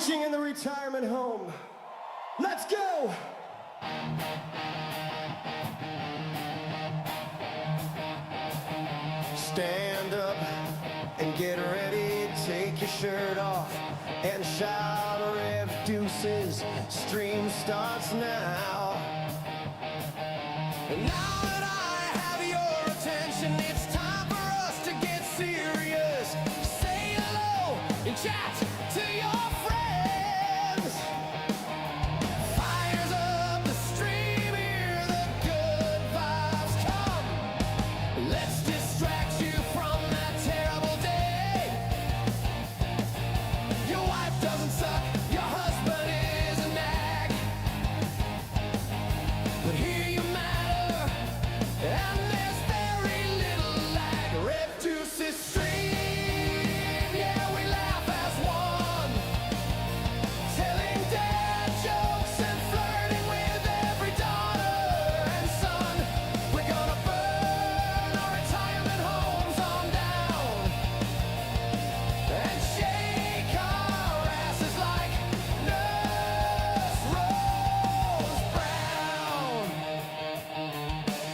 preaching in the retirement home. Let's go! Stand up and get ready, take your shirt off and shout rev deuces. Stream starts now. And now that I have your attention, it's time for us to get serious. Say hello and chat to your friends. Fires up the stream, hear the good vibes come. Let's distract you from that terrible day. Your wife doesn't suck, your husband is a nag. But here you matter, and there's very little lag. Rev deuces stream, yeah, we laugh as one. Telling dad jokes and flirting with every daughter and son. We're gonna burn our retirement homes on down and shake our asses like Nurse Rose Brown.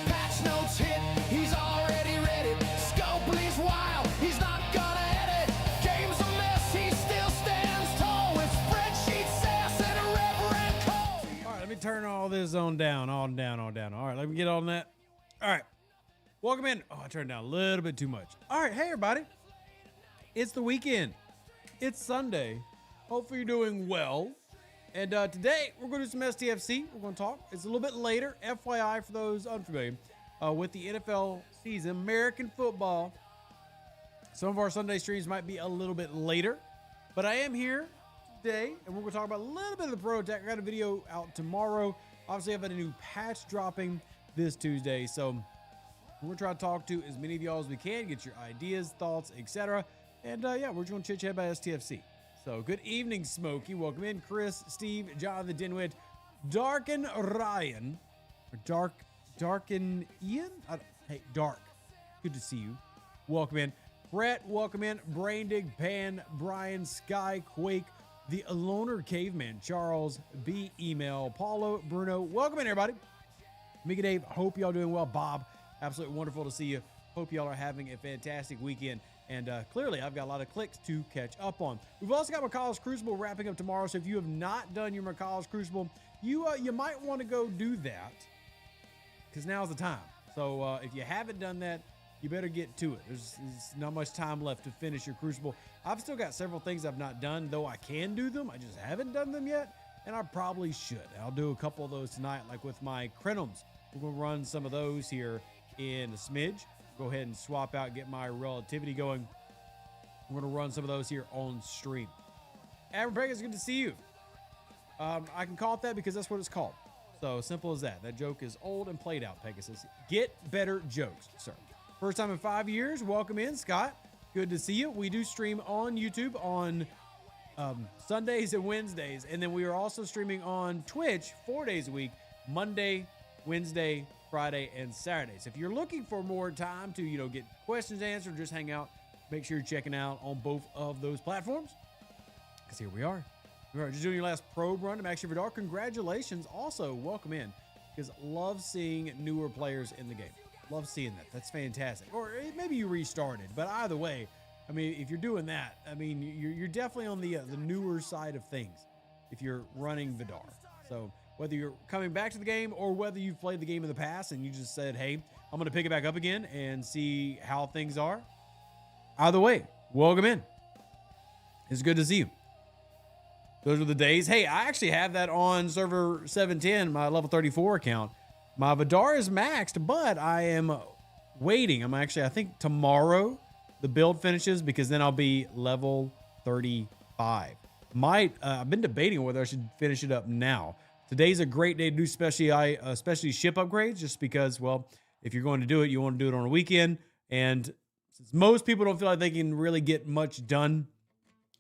Patch notes hit, he's already read it. Scopely's wild, he's not gonna edit. Game's a mess, he still stands tall with spreadsheet sass and irreverent call. All right, let me turn all this on down. All right, let me get on that. All right, welcome in. Oh, I turned down a little bit too much. All right, hey, everybody. It's the weekend. It's Sunday. Hopefully you're doing well. And today, we're going to do some STFC. We're going to talk. It's a little bit later. FYI, for those unfamiliar, with the NFL season, American football, some of our Sunday streams might be a little bit later. But I am here today, and we're going to talk about a little bit of the Pro Attack. I got a video out tomorrow. Obviously, I've got a new patch dropping this Tuesday. So we're going to try to talk to as many of y'all as we can, get your ideas, thoughts, etc. And yeah, we're just going to chit-chat about STFC. So good evening, Smokey. Welcome in, Chris, Steve, Jonathan, Dinwiddie, Darken Ryan, or Darken Ian? Hey, Dark. Good to see you. Welcome in. Brett, welcome in. Braindig, Pan, Brian, Sky, Quake, the Loner Caveman, Charles, B, Email, Paulo, Bruno. Welcome in, everybody. Mika Dave, hope y'all doing well. Bob, absolutely wonderful to see you. Hope y'all are having a fantastic weekend. And clearly, I've got a lot of clicks to catch up on. We've also got McCall's Crucible wrapping up tomorrow. So if you have not done your McCall's Crucible, you might want to go do that, because now's the time. So if you haven't done that, you better get to it. There's not much time left to finish your Crucible. I've still got several things I've not done, though I can do them. I just haven't done them yet, and I probably should. I'll do a couple of those tonight, like with my Crenums. We're going to run some of those here in a smidge. Go ahead and swap out, get my relativity going. We're going to run some of those here on stream. Aaron Pegasus, good to see you. I can call it that because that's what it's called. So simple as that. That joke is old and played out, Pegasus. Get better jokes, sir. First time in 5 years. Welcome in, Scott. Good to see you. We do stream on YouTube on Sundays and Wednesdays. And then we are also streaming on Twitch 4 days a week, Monday, Wednesday, Friday, and Saturdays. If you're looking for more time to, get questions answered, just hang out, make sure you're checking out on both of those platforms. Because here we are. We are just doing your last probe run to Max Shiverdar. Congratulations. Also, welcome in. Because love seeing newer players in the game. Love seeing that. That's fantastic. Or maybe you restarted. But either way, I mean, if you're doing that, I mean, you're definitely on the newer side of things if you're running Vidar. So whether you're coming back to the game or whether you've played the game in the past and you just said, hey, I'm going to pick it back up again and see how things are. Either way, welcome in. It's good to see you. Those are the days. Hey, I actually have that on server 710, my level 34 account. My Vidar is maxed, but I am waiting. I think tomorrow the build finishes, because then I'll be level 35. I've been debating whether I should finish it up now. Today's a great day to do especially ship upgrades, just because, well, if you're going to do it, you want to do it on a weekend. And since most people don't feel like they can really get much done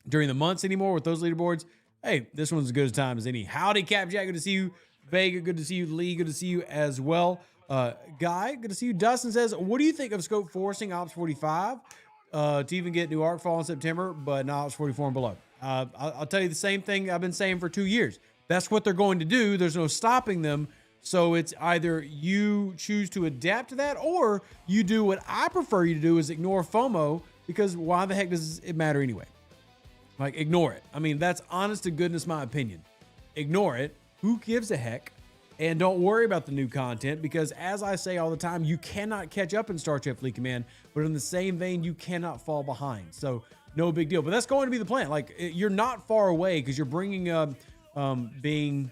during the months anymore with those leaderboards, hey, this one's as good a time as any. Howdy, Capjack, good to see you. Vega, good to see you. Lee, good to see you as well. Guy, good to see you. Dustin says, what do you think of scope forcing Ops 45 to even get new Arcfall in September, but not Ops 44 and below? I'll tell you the same thing I've been saying for 2 years. That's what they're going to do. There's no stopping them. So it's either you choose to adapt to that, or you do what I prefer you to do, is ignore FOMO, because why the heck does it matter anyway? Like, ignore it. I mean, that's honest to goodness my opinion. Ignore it. Who gives a heck? And don't worry about the new content, because as I say all the time, you cannot catch up in Star Trek Fleet Command, but in the same vein, you cannot fall behind. So no big deal. But that's going to be the plan. Like, you're not far away, because you're bringing up being,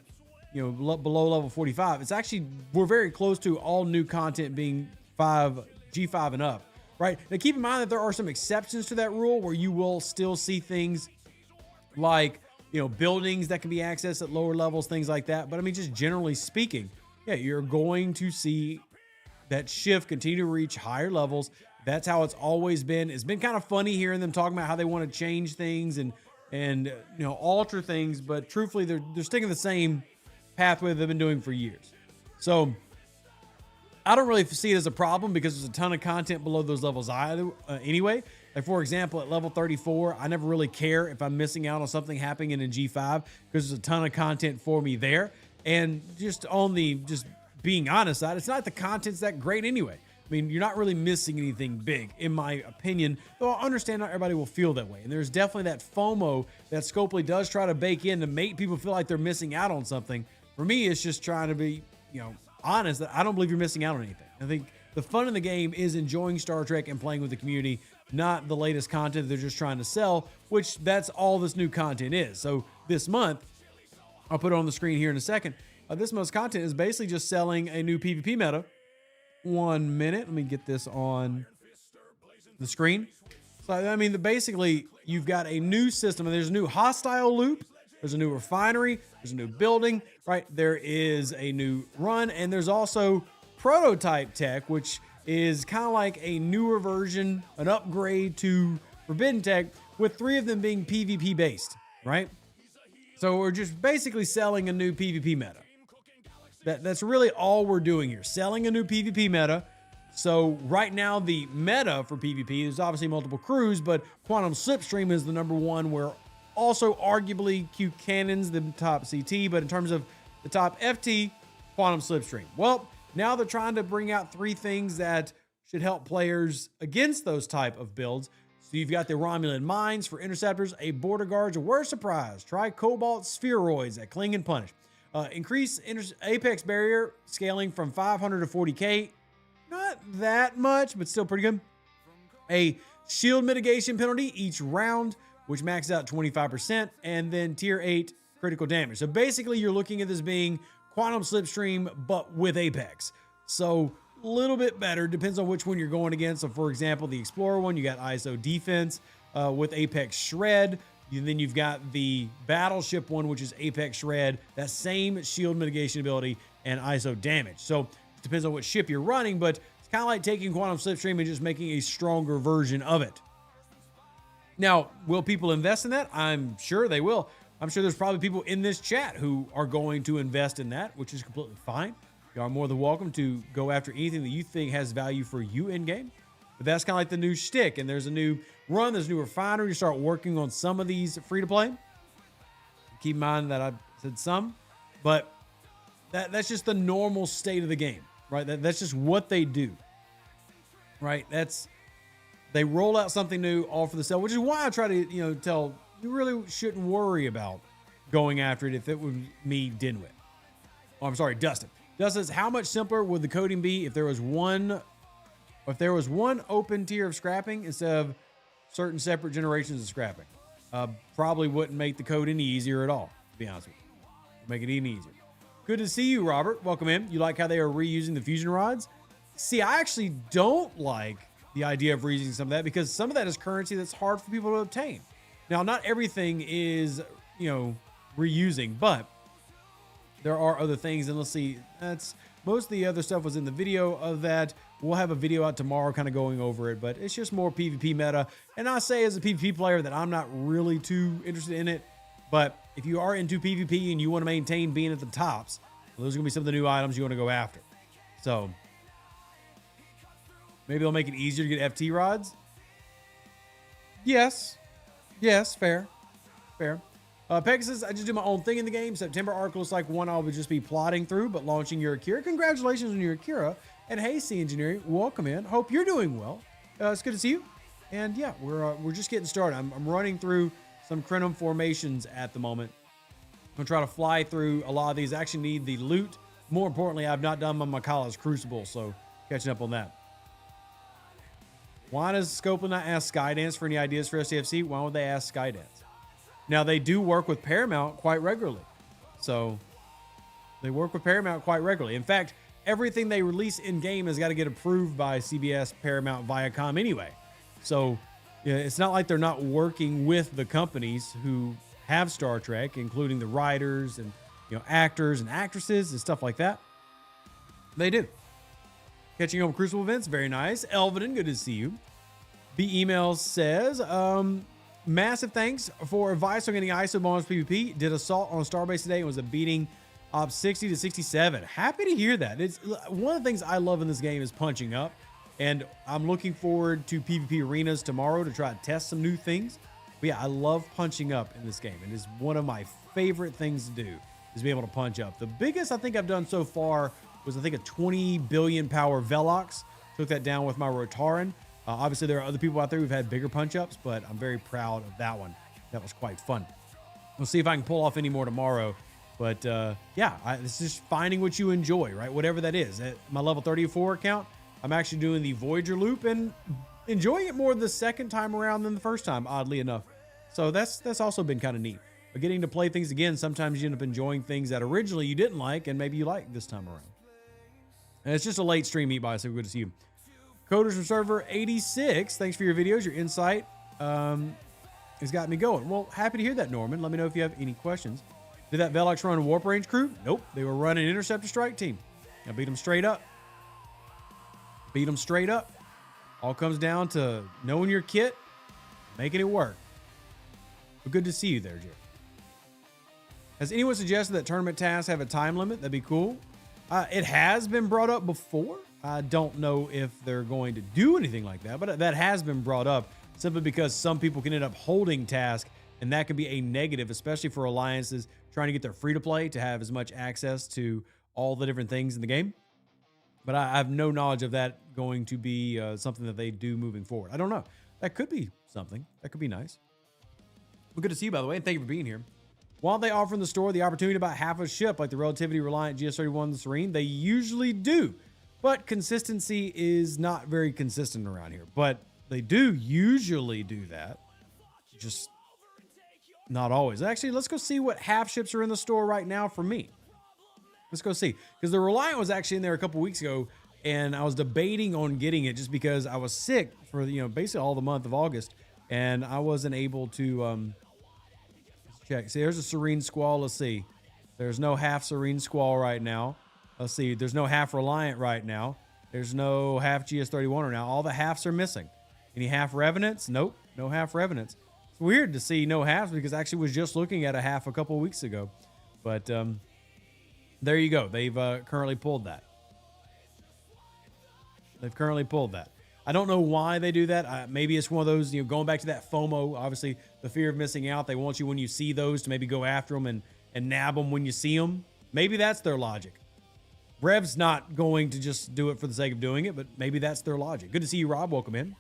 below level 45. It's actually, we're very close to all new content being G5 and up, right? Now keep in mind that there are some exceptions to that rule where you will still see things like, buildings that can be accessed at lower levels, things like that. But I mean, just generally speaking, yeah, you're going to see that shift continue to reach higher levels. That's how it's always been. It's been kind of funny hearing them talking about how they want to change things and alter things, but truthfully, they're sticking the same pathway they've been doing for years. So I don't really see it as a problem, because there's a ton of content below those levels anyway. Like, for example, at level 34, I never really care if I'm missing out on something happening in G5, because there's a ton of content for me there. And just being honest, it's not the content's that great anyway. I mean, you're not really missing anything big, in my opinion, though I understand not everybody will feel that way. And there's definitely that FOMO that Scopely does try to bake in to make people feel like they're missing out on something. For me, it's just trying to be, honest, that I don't believe you're missing out on anything. I think the fun in the game is enjoying Star Trek and playing with the community, not the latest content they're just trying to sell, which that's all this new content is. So this month, I'll put it on the screen here in a second. This month's content is basically just selling a new PvP meta. 1 minute. Let me get this on the screen. So, I mean, basically, you've got a new system, and there's a new hostile loop. There's a new refinery. There's a new building, right? There is a new run, and there's also prototype tech, which is kind of like a newer version, an upgrade to Forbidden Tech, with 3 of them being PvP based, right? So we're just basically selling a new PvP meta. That's really all we're doing here, selling a new PvP meta. So right now, the meta for PvP is obviously multiple crews, but Quantum Slipstream is the number one, where also arguably Q Cannon's the top CT, but in terms of the top FT, Quantum Slipstream. Well, now they're trying to bring out 3 things that should help players against those type of builds. So you've got the Romulan Mines for Interceptors, a Border Guards, a Word Surprise, try Cobalt Spheroids that Cling and Punish. Increase Apex Barrier scaling from 500 to 40k. Not that much, but still pretty good. A shield mitigation penalty each round, which maxes out 25%, and then tier 8 critical damage. So basically, you're looking at this being Quantum Slipstream, but with Apex. So a little bit better, depends on which one you're going against. So for example, the Explorer one, you got ISO defense with Apex Shred. And then you've got the Battleship one, which is Apex Shred, that same shield mitigation ability and ISO damage. So it depends on what ship you're running, but it's kind of like taking Quantum Slipstream and just making a stronger version of it. Now, will people invest in that? I'm sure they will. I'm sure there's probably people in this chat who are going to invest in that, which is completely fine. You are more than welcome to go after anything that you think has value for you in game. But that's kind of like the new shtick, and there's a new run, there's a new refinery. You start working on some of these free-to-play. Keep in mind that I said some, but that's just the normal state of the game, right? That's just what they do, right? They roll out something new, all for the sale, which is why I try to, tell you really shouldn't worry about going after it if it was me, Dinwit. Oh, I'm sorry, Dustin. Dustin says, how much simpler would the coding be if there was one open tier of scrapping instead of certain separate generations of scrapping? Probably wouldn't make the code any easier at all, to be honest with you. Make it any easier. Good to see you, Robert. Welcome in. You like how they are reusing the fusion rods? See, I actually don't like the idea of reusing some of that, because some of that is currency that's hard for people to obtain. Now, not everything is, reusing, but there are other things. And let's see, most of the other stuff was in the video of that. We'll have a video out tomorrow kind of going over it, but it's just more PvP meta. And I say as a PvP player that I'm not really too interested in it. But if you are into PvP and you want to maintain being at the tops, well, those are going to be some of the new items you want to go after. So maybe they'll make it easier to get FT rods. Yes, fair. Fair. Pegasus, I just do my own thing in the game. September arc looks like one I would just be plodding through, but launching your Akira. Congratulations on your Akira. And hey, C Engineering, welcome in. Hope you're doing well. It's good to see you. And yeah, we're just getting started. I'm running through some Crenum formations at the moment. I'm gonna try to fly through a lot of these. I actually need the loot. More importantly, I've not done my Makala's Crucible, so catching up on that. Why does Scopeland not ask Skydance for any ideas for STFC? Why would they ask Skydance? Now, they do work with Paramount quite regularly. So, they work with Paramount quite regularly. In fact, everything they release in-game has got to get approved by CBS, Paramount, Viacom anyway. So, yeah, it's not like they're not working with the companies who have Star Trek, including the writers and actors and actresses and stuff like that. They do. Catching up on Crucible events, very nice. Elvin, good to see you. B Emails says, massive thanks for advice on getting ISO bonus PvP. Did assault on Starbase today and was a beating up 60 to 67. Happy to hear that. It's one of the things I love in this game is punching up, and I'm looking forward to PvP arenas tomorrow to try to test some new things. But yeah, I love punching up in this game. It is one of my favorite things to do is be able to punch up. The biggest I think I've done so far was I think a 20 billion power Velox. Took that down with my Rotaran. Obviously, there are other people out there who've had bigger punch-ups, but I'm very proud of that one. That was quite fun. We'll see if I can pull off any more tomorrow. But yeah, it's just finding what you enjoy, right? Whatever that is. At my level 34 account, I'm actually doing the Voyager loop and enjoying it more the second time around than the first time, oddly enough. So that's also been kind of neat. But getting to play things again, sometimes you end up enjoying things that originally you didn't like and maybe you like this time around. And it's just a late stream, Eat By, so good to see you. Coders from Server 86, thanks for your videos. Your insight has got me going. Well, happy to hear that, Norman. Let me know if you have any questions. Did that Velox run Warp Range crew? Nope. They were running Interceptor Strike Team. I beat them straight up. Beat them straight up. All comes down to knowing your kit, making it work. But good to see you there, Jay. Has anyone suggested that tournament tasks have a time limit? That'd be cool. It has been brought up before. I don't know if they're going to do anything like that, but that has been brought up simply because some people can end up holding tasks, and that can be a negative, especially for alliances trying to get their free-to-play to have as much access to all the different things in the game. But I have no knowledge of that going to be something that they do moving forward. I don't know. That could be something. That could be nice. Well, good to see you, by the way, and thank you for being here. While they offer in the store the opportunity to buy half a ship like the relativity reliant GS31 and the Serene, they usually do. But consistency is not very consistent around here. But they do usually do that. Just not always. Actually, let's go see what half ships are in the store right now for me. Let's go see. Because the Reliant was actually in there a couple weeks ago, and I was debating on getting it just because I was sick for basically all the month of August, and I wasn't able to let's check. See, there's a Serene Squall. Let's see. There's no half Serene Squall right now. Let's see. There's no half Reliant right now. There's no half GS31 right now. All the halves are missing. Any half Revenants? Nope. No half Revenants. It's weird to see no halves because I actually was just looking at a half a couple of weeks ago. But there you go. They've currently pulled that. They've currently pulled that. I don't know why they do that. Maybe it's one of those, going back to that FOMO, obviously the fear of missing out. They want you when you see those to maybe go after them and nab them when you see them. Maybe that's their logic. Rev's not going to just do it for the sake of doing it, but maybe that's their logic. Good to see you, Rob. Welcome in.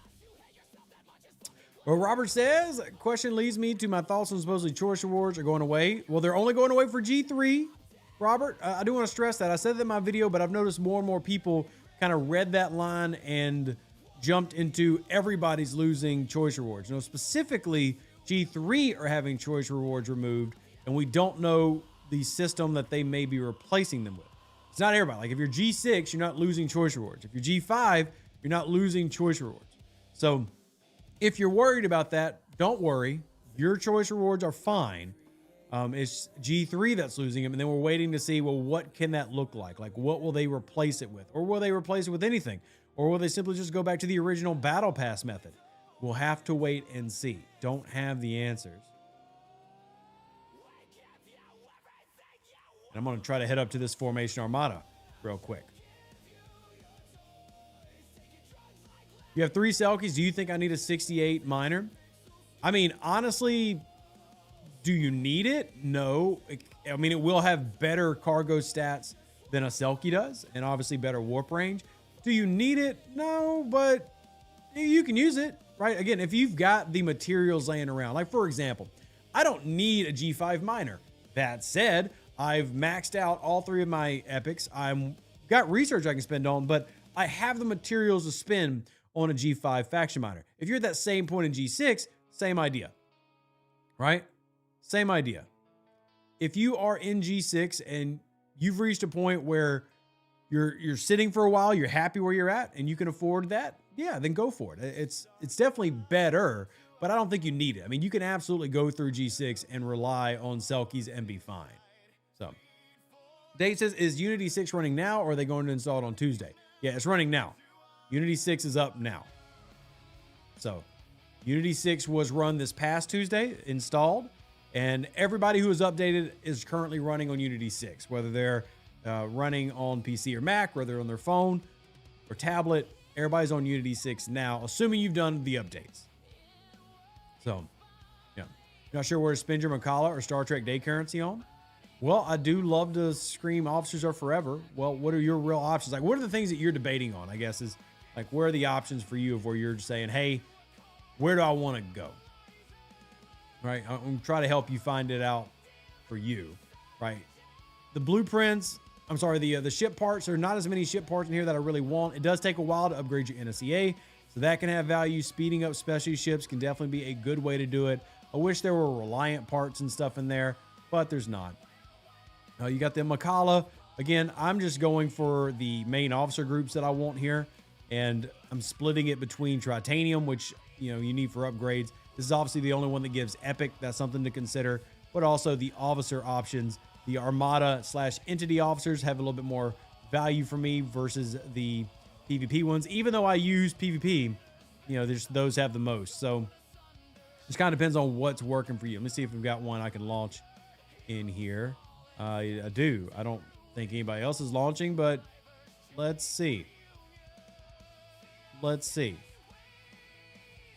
Well, Robert says, question leads me to my thoughts on supposedly choice rewards are going away. Well, they're only going away for G3. Robert, I do want to stress that. I said that in my video, but I've noticed more and more people kind of read that line and jumped into everybody's losing choice rewards. Specifically, G3 are having choice rewards removed, and we don't know the system that they may be replacing them with. It's not everybody. Like if you're G6, you're not losing choice rewards. If you're G5, you're not losing choice rewards. So if you're worried about that, don't worry. Your choice rewards are fine. It's G3 that's losing them, and then we're waiting to see, well, what can that look like? Like, what will they replace it with? Or will they replace it with anything? Or will they simply just go back to the original Battle Pass method? We'll have to wait and see. Don't have the answers. And I'm going to try to head up to this Formation Armada real quick. You have 3 Selkies. Do you think I need a 68 miner? I mean, honestly, Do you need it? No. I mean, it will have better cargo stats than a Selkie does, and obviously better warp range. Do you need it? No, but you can use it, right? Again, if you've got the materials laying around, like for example, I don't need a G5 miner. That said, I've maxed out all 3 of my epics. I'm got research I can spend on, but I have the materials to spend on a G5 faction miner. If you're at that same point in G6, same idea, right? Same idea. If you are in G6 and you've reached a point where you're sitting for a while, you're happy where you're at, and you can afford that, yeah, then go for it. It's definitely better, but I don't think you need it. I mean, you can absolutely go through G6 and rely on Selkies and be fine. So, Dave says, is Unity 6 running now, or are they going to install it on Tuesday? Yeah, it's running now. Unity 6 is up now. So, Unity 6 was run this past Tuesday, installed, and everybody who is updated is currently running on Unity 6, whether they're running on PC or Mac, whether they're on their phone or tablet. Everybody's on Unity 6 now, assuming you've done the updates. So, yeah. Not sure where to spend your Macala or Star Trek Day currency on? Well, I do love to scream officers are forever. Well, what are your real options? Like, what are the things that you're debating on, I guess, is like, where are the options for you of where you're saying, hey, where do I want to go? Right? I'm going to try to help you find it out for you, right? The blueprints, the ship parts, there are not as many ship parts in here that I really want. It does take a while to upgrade your NSEA, so that can have value. Speeding up specialty ships can definitely be a good way to do it. I wish there were Reliant parts and stuff in there, but there's not. You got the Macala. Again, I'm just going for the main officer groups that I want here, and I'm splitting it between Tritanium, which you need for upgrades. This is obviously the only one that gives Epic. That's something to consider, but also the officer options. The Armada / Entity officers have a little bit more value for me versus the PvP ones. Even though I use PvP, those have the most. So it just kind of depends on what's working for you. Let me see if we've got one I can launch in here. I do. I don't think anybody else is launching, but let's see.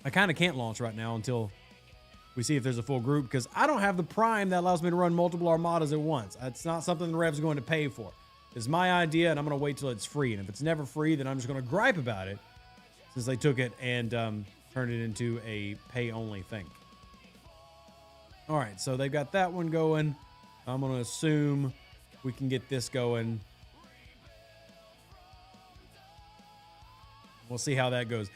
I kind of can't launch right now until we see if there's a full group, because I don't have the Prime that allows me to run multiple Armadas at once. It's not something the Rev's going to pay for. It's my idea, and I'm going to wait till it's free. And if it's never free, then I'm just going to gripe about it, since they took it and turned it into a pay-only thing. All right, so they've got that one going. I'm going to assume we can get this going. We'll see how that goes.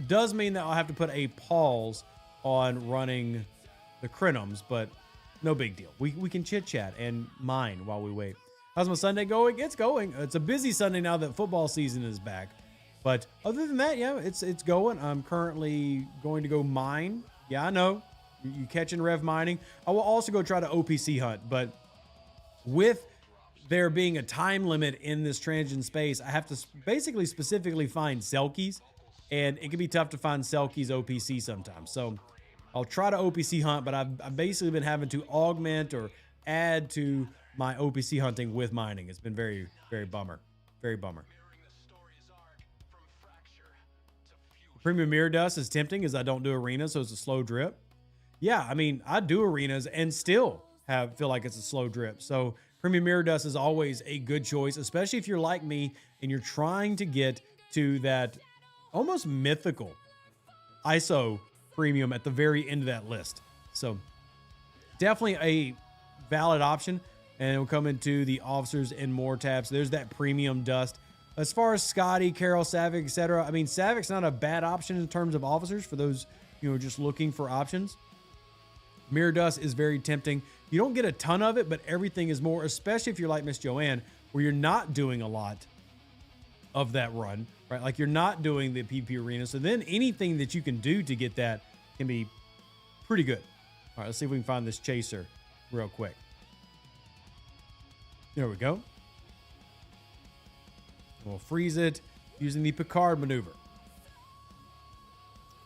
Does mean that I'll have to put a pause on running the Crinums, but no big deal. We can chit-chat and mine while we wait. How's my Sunday going? It's going. It's a busy Sunday now that football season is back. But other than that, yeah, it's going. I'm currently going to go mine. Yeah, I know. You catching Rev mining. I will also go try to OPC hunt, but with there being a time limit in this transient space, I have to basically specifically find Selkies, and it can be tough to find Selkies OPC sometimes. So I'll try to OPC hunt, but I've basically been having to augment or add to my OPC hunting with mining. It's been very, very bummer. Very bummer. Premium Mirror Dust is tempting as I don't do arenas, so it's a slow drip. Yeah, I mean, I do arenas and still feel like it's a slow drip. So Premium Mirror Dust is always a good choice, especially if you're like me and you're trying to get to that almost mythical ISO premium at the very end of that list. So definitely a valid option, and it will come into the officers and more tabs. So there's that premium dust. As far as Scotty, Carol, Savick, etc., I mean, Savick's not a bad option in terms of officers for those just looking for options. Mirror Dust is very tempting. You don't get a ton of it, but everything is more, especially if you're like Miss Joanne, where you're not doing a lot of that run, right? Like you're not doing the PvP arena. So then anything that you can do to get that can be pretty good. All right, let's see if we can find this chaser real quick. There we go. We'll freeze it using the Picard maneuver.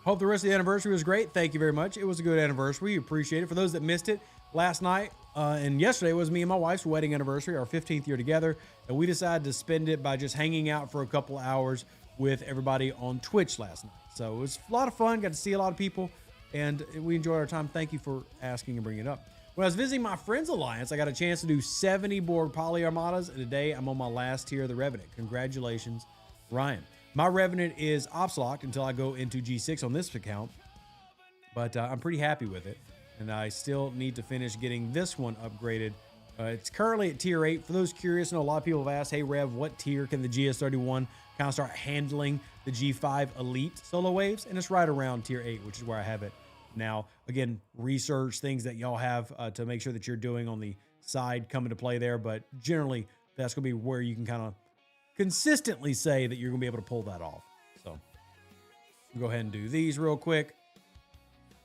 Hope the rest of the anniversary was great. Thank you very much. It was a good anniversary. Appreciate it. For those that missed it, last night and yesterday was me and my wife's wedding anniversary, our 15th year together. And we decided to spend it by just hanging out for a couple hours with everybody on Twitch last night. So it was a lot of fun. Got to see a lot of people. and we enjoyed our time. Thank you for asking and bringing it up. When I was visiting my friend's alliance, I got a chance to do 70 board poly armadas, and today I'm on my last tier of the Revenant. Congratulations, Ryan. My Revenant is ops locked until I go into G6 on this account, but I'm pretty happy with it, and I still need to finish getting this one upgraded. It's currently at tier 8. For those curious, I know a lot of people have asked, hey, Rev, what tier can the GS31 kind of start handling the G5 Elite solo waves? And it's right around tier 8, which is where I have it now. Again, research things that y'all have to make sure that you're doing on the side come into play there, but generally, that's going to be where you can kind of consistently say that you're going to be able to pull that off. So we'll go ahead and do these real quick.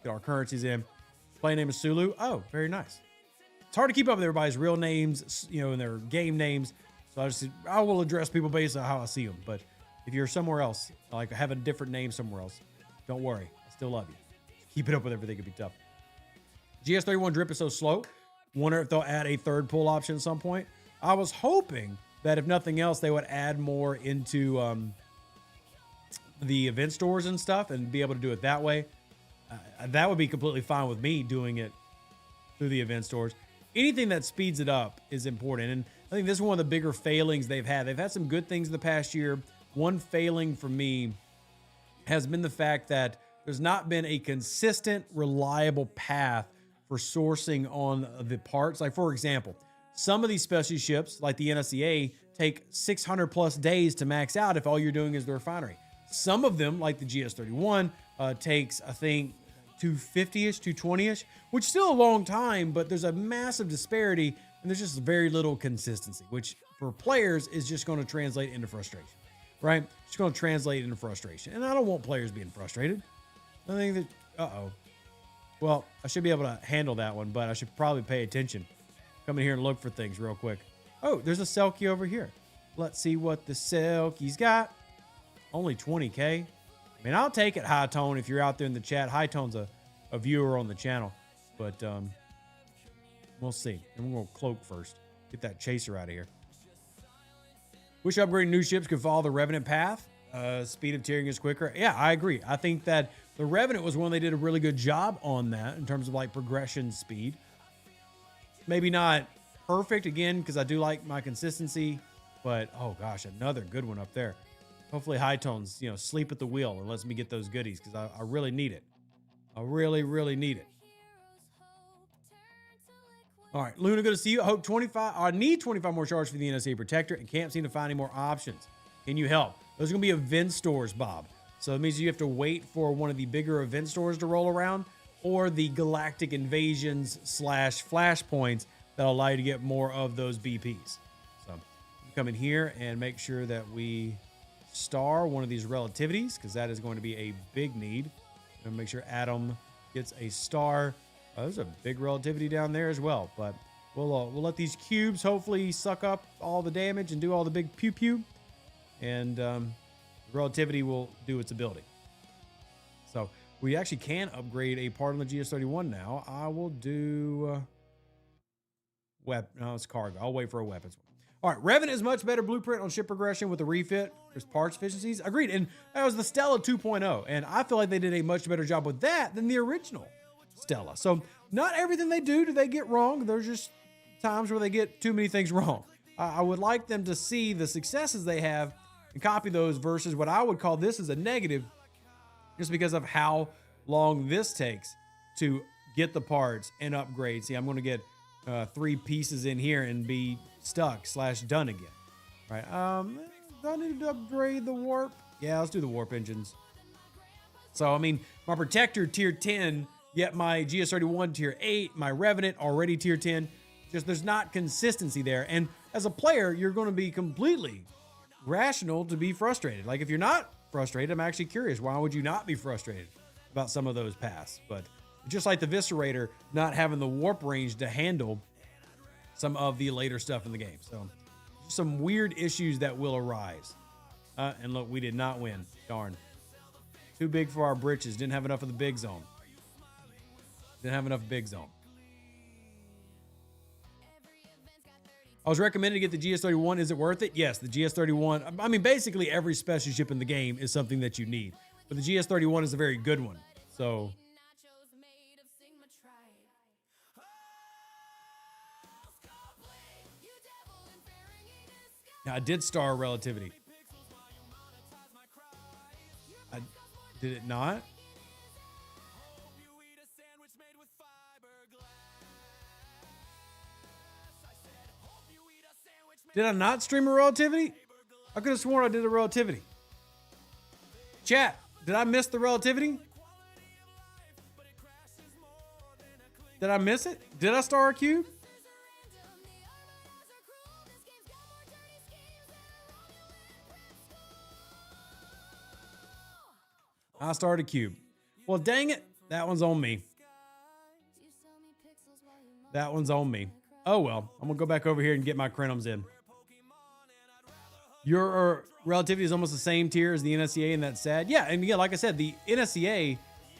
Get our currencies in. Play name is Sulu. Oh, very nice. It's hard to keep up with everybody's real names, you know, and their game names. So I will address people based on how I see them. But if you're somewhere else, like have a different name somewhere else, don't worry. I still love you. Keep it up with everything. Could be tough. GS31 drip is so slow. Wonder if they'll add a third pull option at some point. I was hoping that if nothing else, they would add more into the event stores and stuff and be able to do it that way. That would be completely fine with me doing it through the event stores. Anything that speeds it up is important. And I think this is one of the bigger failings they've had. They've had some good things in the past year. One failing for me has been the fact that there's not been a consistent, reliable path for sourcing on the parts. Like, for example, some of these specialty ships, like the NSCA, take 600 plus days to max out if all you're doing is the refinery. Some of them, like the GS31, takes, I think, 250-ish, 220-ish, which is still a long time, but there's a massive disparity, and there's just very little consistency, which for players is just going to translate into frustration, right? It's going to translate into frustration, and I don't want players being frustrated. I think that, well, I should be able to handle that one, but I should probably pay attention. Come in here and look for things real quick. Oh, there's a Selkie over here. Let's see what the Selkie's got. Only 20K. I mean, I'll take it, High Tone, if you're out there in the chat. High Tone's a viewer on the channel, but we'll see. And we're going to cloak first. Get that chaser out of here. Wish upgrading new ships could follow the Revenant path. Speed of tiering is quicker. Yeah, I agree. I think that the Revenant was one they did a really good job on that in terms of like progression speed. Maybe not perfect, again, because I do like my consistency, but oh gosh, another good one up there. Hopefully High Tones, you know, sleep at the wheel and lets me get those goodies because I really need it. I really, really need it. All right, Luna, good to see you. I need 25 more shards for the NSA Protector and can't seem to find any more options. Can you help? Those are going to be event stores, Bob. So it means you have to wait for one of the bigger event stores to roll around or the Galactic Invasions / Flashpoints that'll allow you to get more of those BPs. So come in here and make sure that we star one of these relativities because that is going to be a big need. And make sure Adam gets a star. There's a big relativity down there as well, but we'll let these cubes hopefully suck up all the damage and do all the big pew pew, and relativity will do its ability. So we actually can upgrade a part on the GS31 now. I will do no, it's cargo. I'll wait for a weapons one. All right, Revenant is much better blueprint on ship progression with the refit. There's parts efficiencies. Agreed. And that was the Stella 2.0. And I feel like they did a much better job with that than the original Stella. So not everything they do they get wrong. There's just times where they get too many things wrong. I would like them to see the successes they have and copy those versus what I would call this as a negative just because of how long this takes to get the parts and upgrade. See, I'm going to get 3 pieces in here and be stuck / done again. Right. Do I need to upgrade the warp? Yeah, let's do the warp engines. So, I mean, my Protector tier 10, yet my GS31 tier 8, my Revenant already tier 10. Just there's not consistency there. And as a player, you're going to be completely rational to be frustrated. Like, if you're not frustrated, I'm actually curious. Why would you not be frustrated about some of those paths? But just like the Viscerator not having the warp range to handle some of the later stuff in the game. So some weird issues that will arise. And look, we did not win. Darn. Too big for our britches. Didn't have enough of the big zone. Didn't have enough big zone. I was recommended to get the GS31. Is it worth it? Yes, the GS31. I mean, basically every special ship in the game is something that you need. But the GS31 is a very good one. So I did star relativity. Did it not? Did I not stream a relativity? I could have sworn I did a relativity. Chat, did I miss the relativity? Did I miss it? Did I star a cube? I started a cube. Well, dang it. That one's on me. That one's on me. Oh, well. I'm going to go back over here and get my crenums in. Your relativity is almost the same tier as the NSCA, and that's sad. Yeah, and yeah, like I said, the NSCA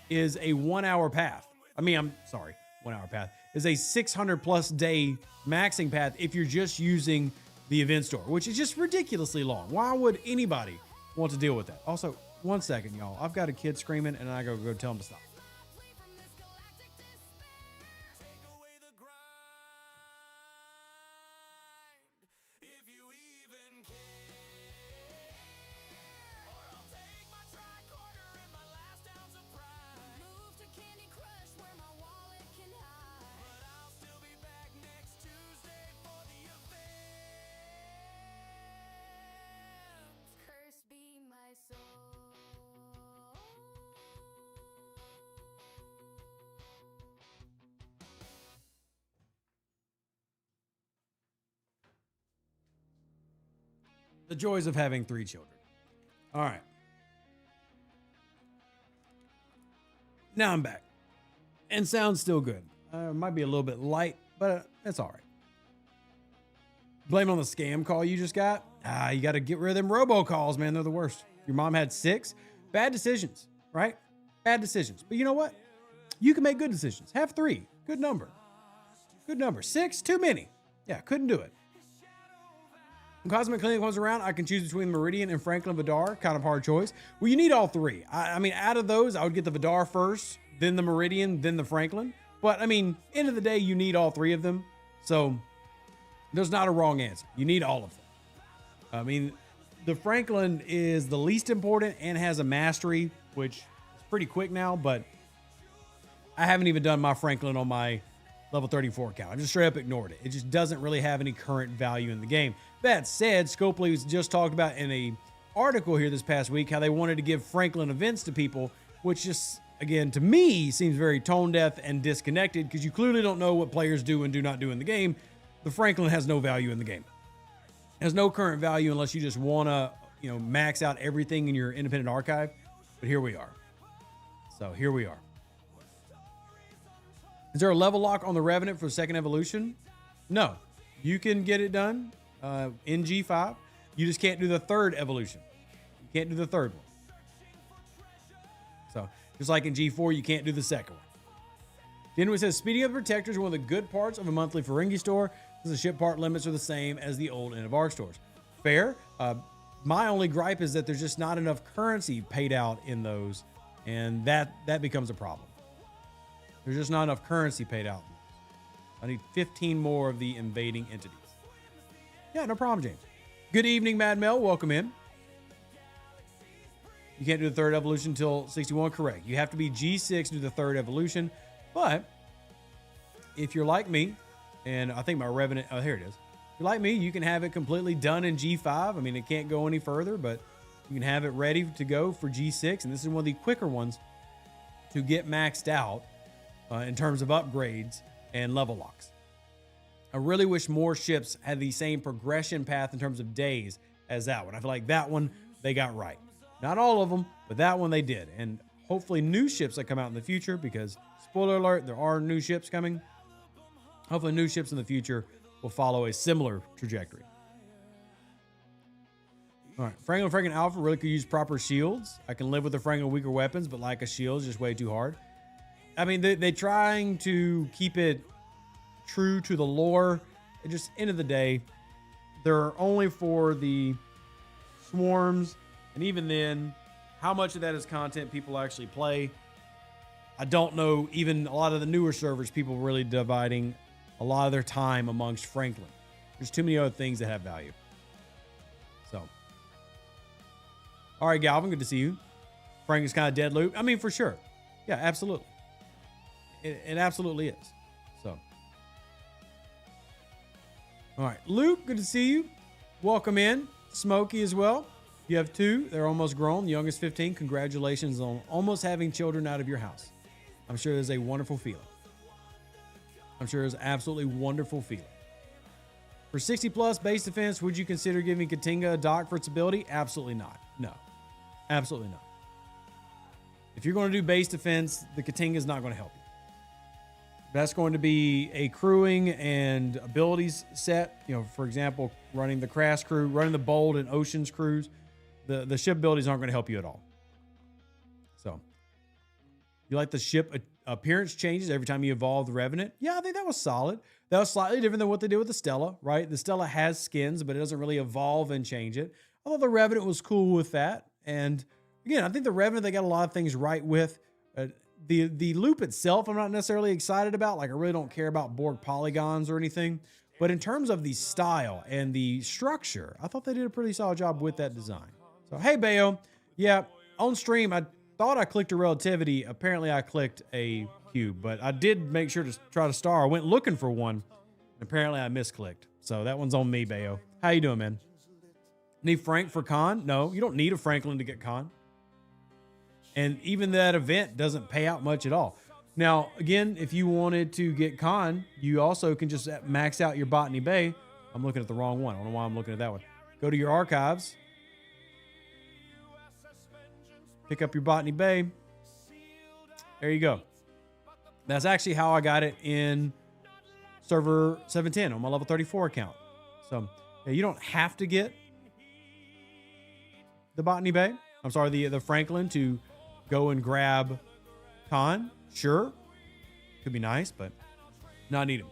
is a 1 hour path. I mean, I'm sorry, 1 hour path is a 600 plus day maxing path if you're just using the event store, which is just ridiculously long. Why would anybody want to deal with that? Also, 1 second, y'all. I've got a kid screaming, and I gotta go tell him to stop. The joys of having 3 children. All right. Now I'm back. And sound's still good. Might be a little bit light, but that's all right. Blame on the scam call you just got? You got to get rid of them robocalls, man. They're the worst. Your mom had 6. Bad decisions, right? Bad decisions. But you know what? You can make good decisions. Have 3. Good number. Good number. 6, too many. Yeah, couldn't do it. When Cosmic Clinic comes around, I can choose between Meridian and Franklin Vidar. Kind of hard choice. Well, you need all 3. I mean, out of those, I would get the Vidar first, then the Meridian, then the Franklin. But, I mean, end of the day, you need all 3 of them. So, there's not a wrong answer. You need all of them. I mean, the Franklin is the least important and has a mastery, which is pretty quick now, but I haven't even done my Franklin on my level 34 account. I just straight up ignored it. It just doesn't really have any current value in the game. That said, Scopely was just talked about in a article here this past week how they wanted to give Franklin events to people, which just, again, to me, seems very tone deaf and disconnected because you clearly don't know what players do and do not do in the game. The Franklin has no value in the game. It has no current value unless you just want to, max out everything in your independent archive. But here we are. So here we are. Is there a level lock on the Revenant for the second evolution? No. You can get it done in G5. You just can't do the third evolution. You can't do the third one. So, just like in G4, you can't do the second one. Then it says, speeding up protectors is one of the good parts of a monthly Ferengi store, because the ship part limits are the same as the old End of Arc stores. Fair. My only gripe is that there's just not enough currency paid out in those, and that becomes a problem. There's just not enough currency paid out. I need 15 more of the invading entities. Yeah, no problem, James. Good evening, Mad Mel. Welcome in. You can't do the third evolution until 61, correct. You have to be G6 to do the third evolution. But if you're like me, and I think my Revenant, oh, here it is. If you're like me, you can have it completely done in G5. I mean, it can't go any further, but you can have it ready to go for G6. And this is one of the quicker ones to get maxed out in terms of upgrades and level locks. I really wish more ships had the same progression path in terms of days as that one. I feel like that one they got right. Not all of them, but that one they did. And hopefully new ships that come out in the future, because spoiler alert, there are new ships coming. Hopefully new ships in the future will follow a similar trajectory. All right, Franklin Alpha really could use proper shields. I can live with the Franklin weaker weapons, but like a shield is just way too hard. I mean, they're trying to keep it true to the lore. It just, end of the day, they're only for the swarms. And even then, how much of that is content people actually play? I don't know. Even a lot of the newer servers, people really dividing a lot of their time amongst Franklin. There's too many other things that have value. All right, Galvin, good to see you. Frank is kind of dead loop. I mean, for sure. Yeah, absolutely. It absolutely is. So, all right, Luke, good to see you. Welcome in. Smokey as well. You have 2. They're almost grown. The youngest 15. Congratulations on almost having children out of your house. I'm sure it's a wonderful feeling. I'm sure it's absolutely wonderful feeling. For 60 plus base defense, would you consider giving Katinga a dock for its ability? Absolutely not. No, absolutely not. If you're going to do base defense, the Katinga is not going to help you. That's going to be a crewing and abilities set. You know, for example, running the Crass crew, running the Bold and Oceans crews. The ship abilities aren't going to help you at all. So, you like the ship appearance changes every time you evolve the Revenant? Yeah, I think that was solid. That was slightly different than what they did with the Stella, right? The Stella has skins, but it doesn't really evolve and change it. I thought the Revenant was cool with that. And again, I think the Revenant, they got a lot of things right with. The loop itself, I'm not necessarily excited about. Like, I really don't care about Borg polygons or anything. But in terms of the style and the structure, I thought they did a pretty solid job with that design. So, hey, Bayo. Yeah, on stream, I thought I clicked a relativity. Apparently, I clicked a cube. But I did make sure to try to star. I went looking for one. And apparently, I misclicked. So, that one's on me, Bayo. How you doing, man? Need Frank for con? No, you don't need a Franklin to get con. And even that event doesn't pay out much at all. Now, again, if you wanted to get con, you also can just max out your Botany Bay. I'm looking at the wrong one. I don't know why I'm looking at that one. Go to your archives. Pick up your Botany Bay. There you go. That's actually how I got it in server 710 on my level 34 account. So yeah, you don't have to get the Botany Bay. I'm sorry, the Franklin to go and grab con. Sure. Could be nice, but not need them.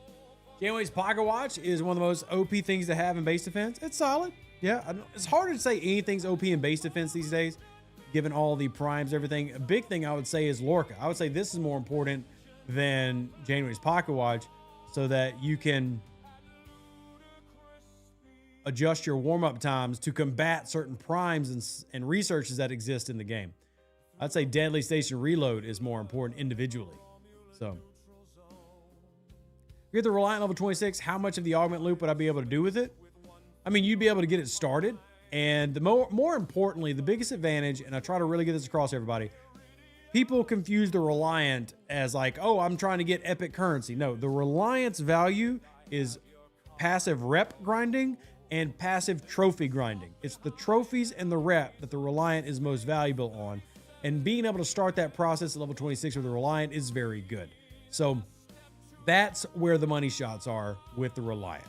Janeway's Pocket Watch is one of the most OP things to have in base defense. It's solid. Yeah, it's hard to say anything's OP in base defense these days, given all the primes, everything. A big thing I would say is Lorca. I would say this is more important than Janeway's Pocket Watch so that you can adjust your warm-up times to combat certain primes and researches that exist in the game. I'd say Deadly Station Reload is more important individually. So, you get the Reliant level 26, how much of the augment loop would I be able to do with it? I mean, you'd be able to get it started. And the more importantly, the biggest advantage, and I try to really get this across to everybody, people confuse the Reliant as like, oh, I'm trying to get epic currency. No, the Reliant's value is passive rep grinding and passive trophy grinding. It's the trophies and the rep that the Reliant is most valuable on. And being able to start that process at level 26 with the Reliant is very good. So that's where the money shots are with the Reliant.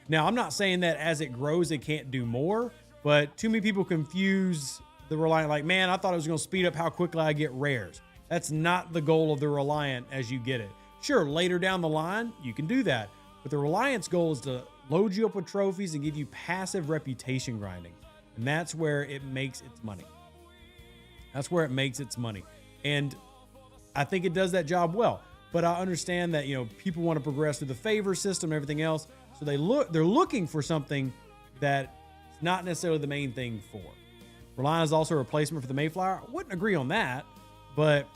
Now, I'm not saying that as it grows, it can't do more, but too many people confuse the Reliant like, man, I thought it was going to speed up how quickly I get rares. That's not the goal of the Reliant as you get it. Sure, later down the line, you can do that. But the Reliant's goal is to load you up with trophies and give you passive reputation grinding. And that's where it makes its money. That's where it makes its money. And I think it does that job well. But I understand that, people want to progress through the favor system and everything else. So they're looking for something that's not necessarily the main thing for. Reliant is also a replacement for the Mayflower. I wouldn't agree on that, but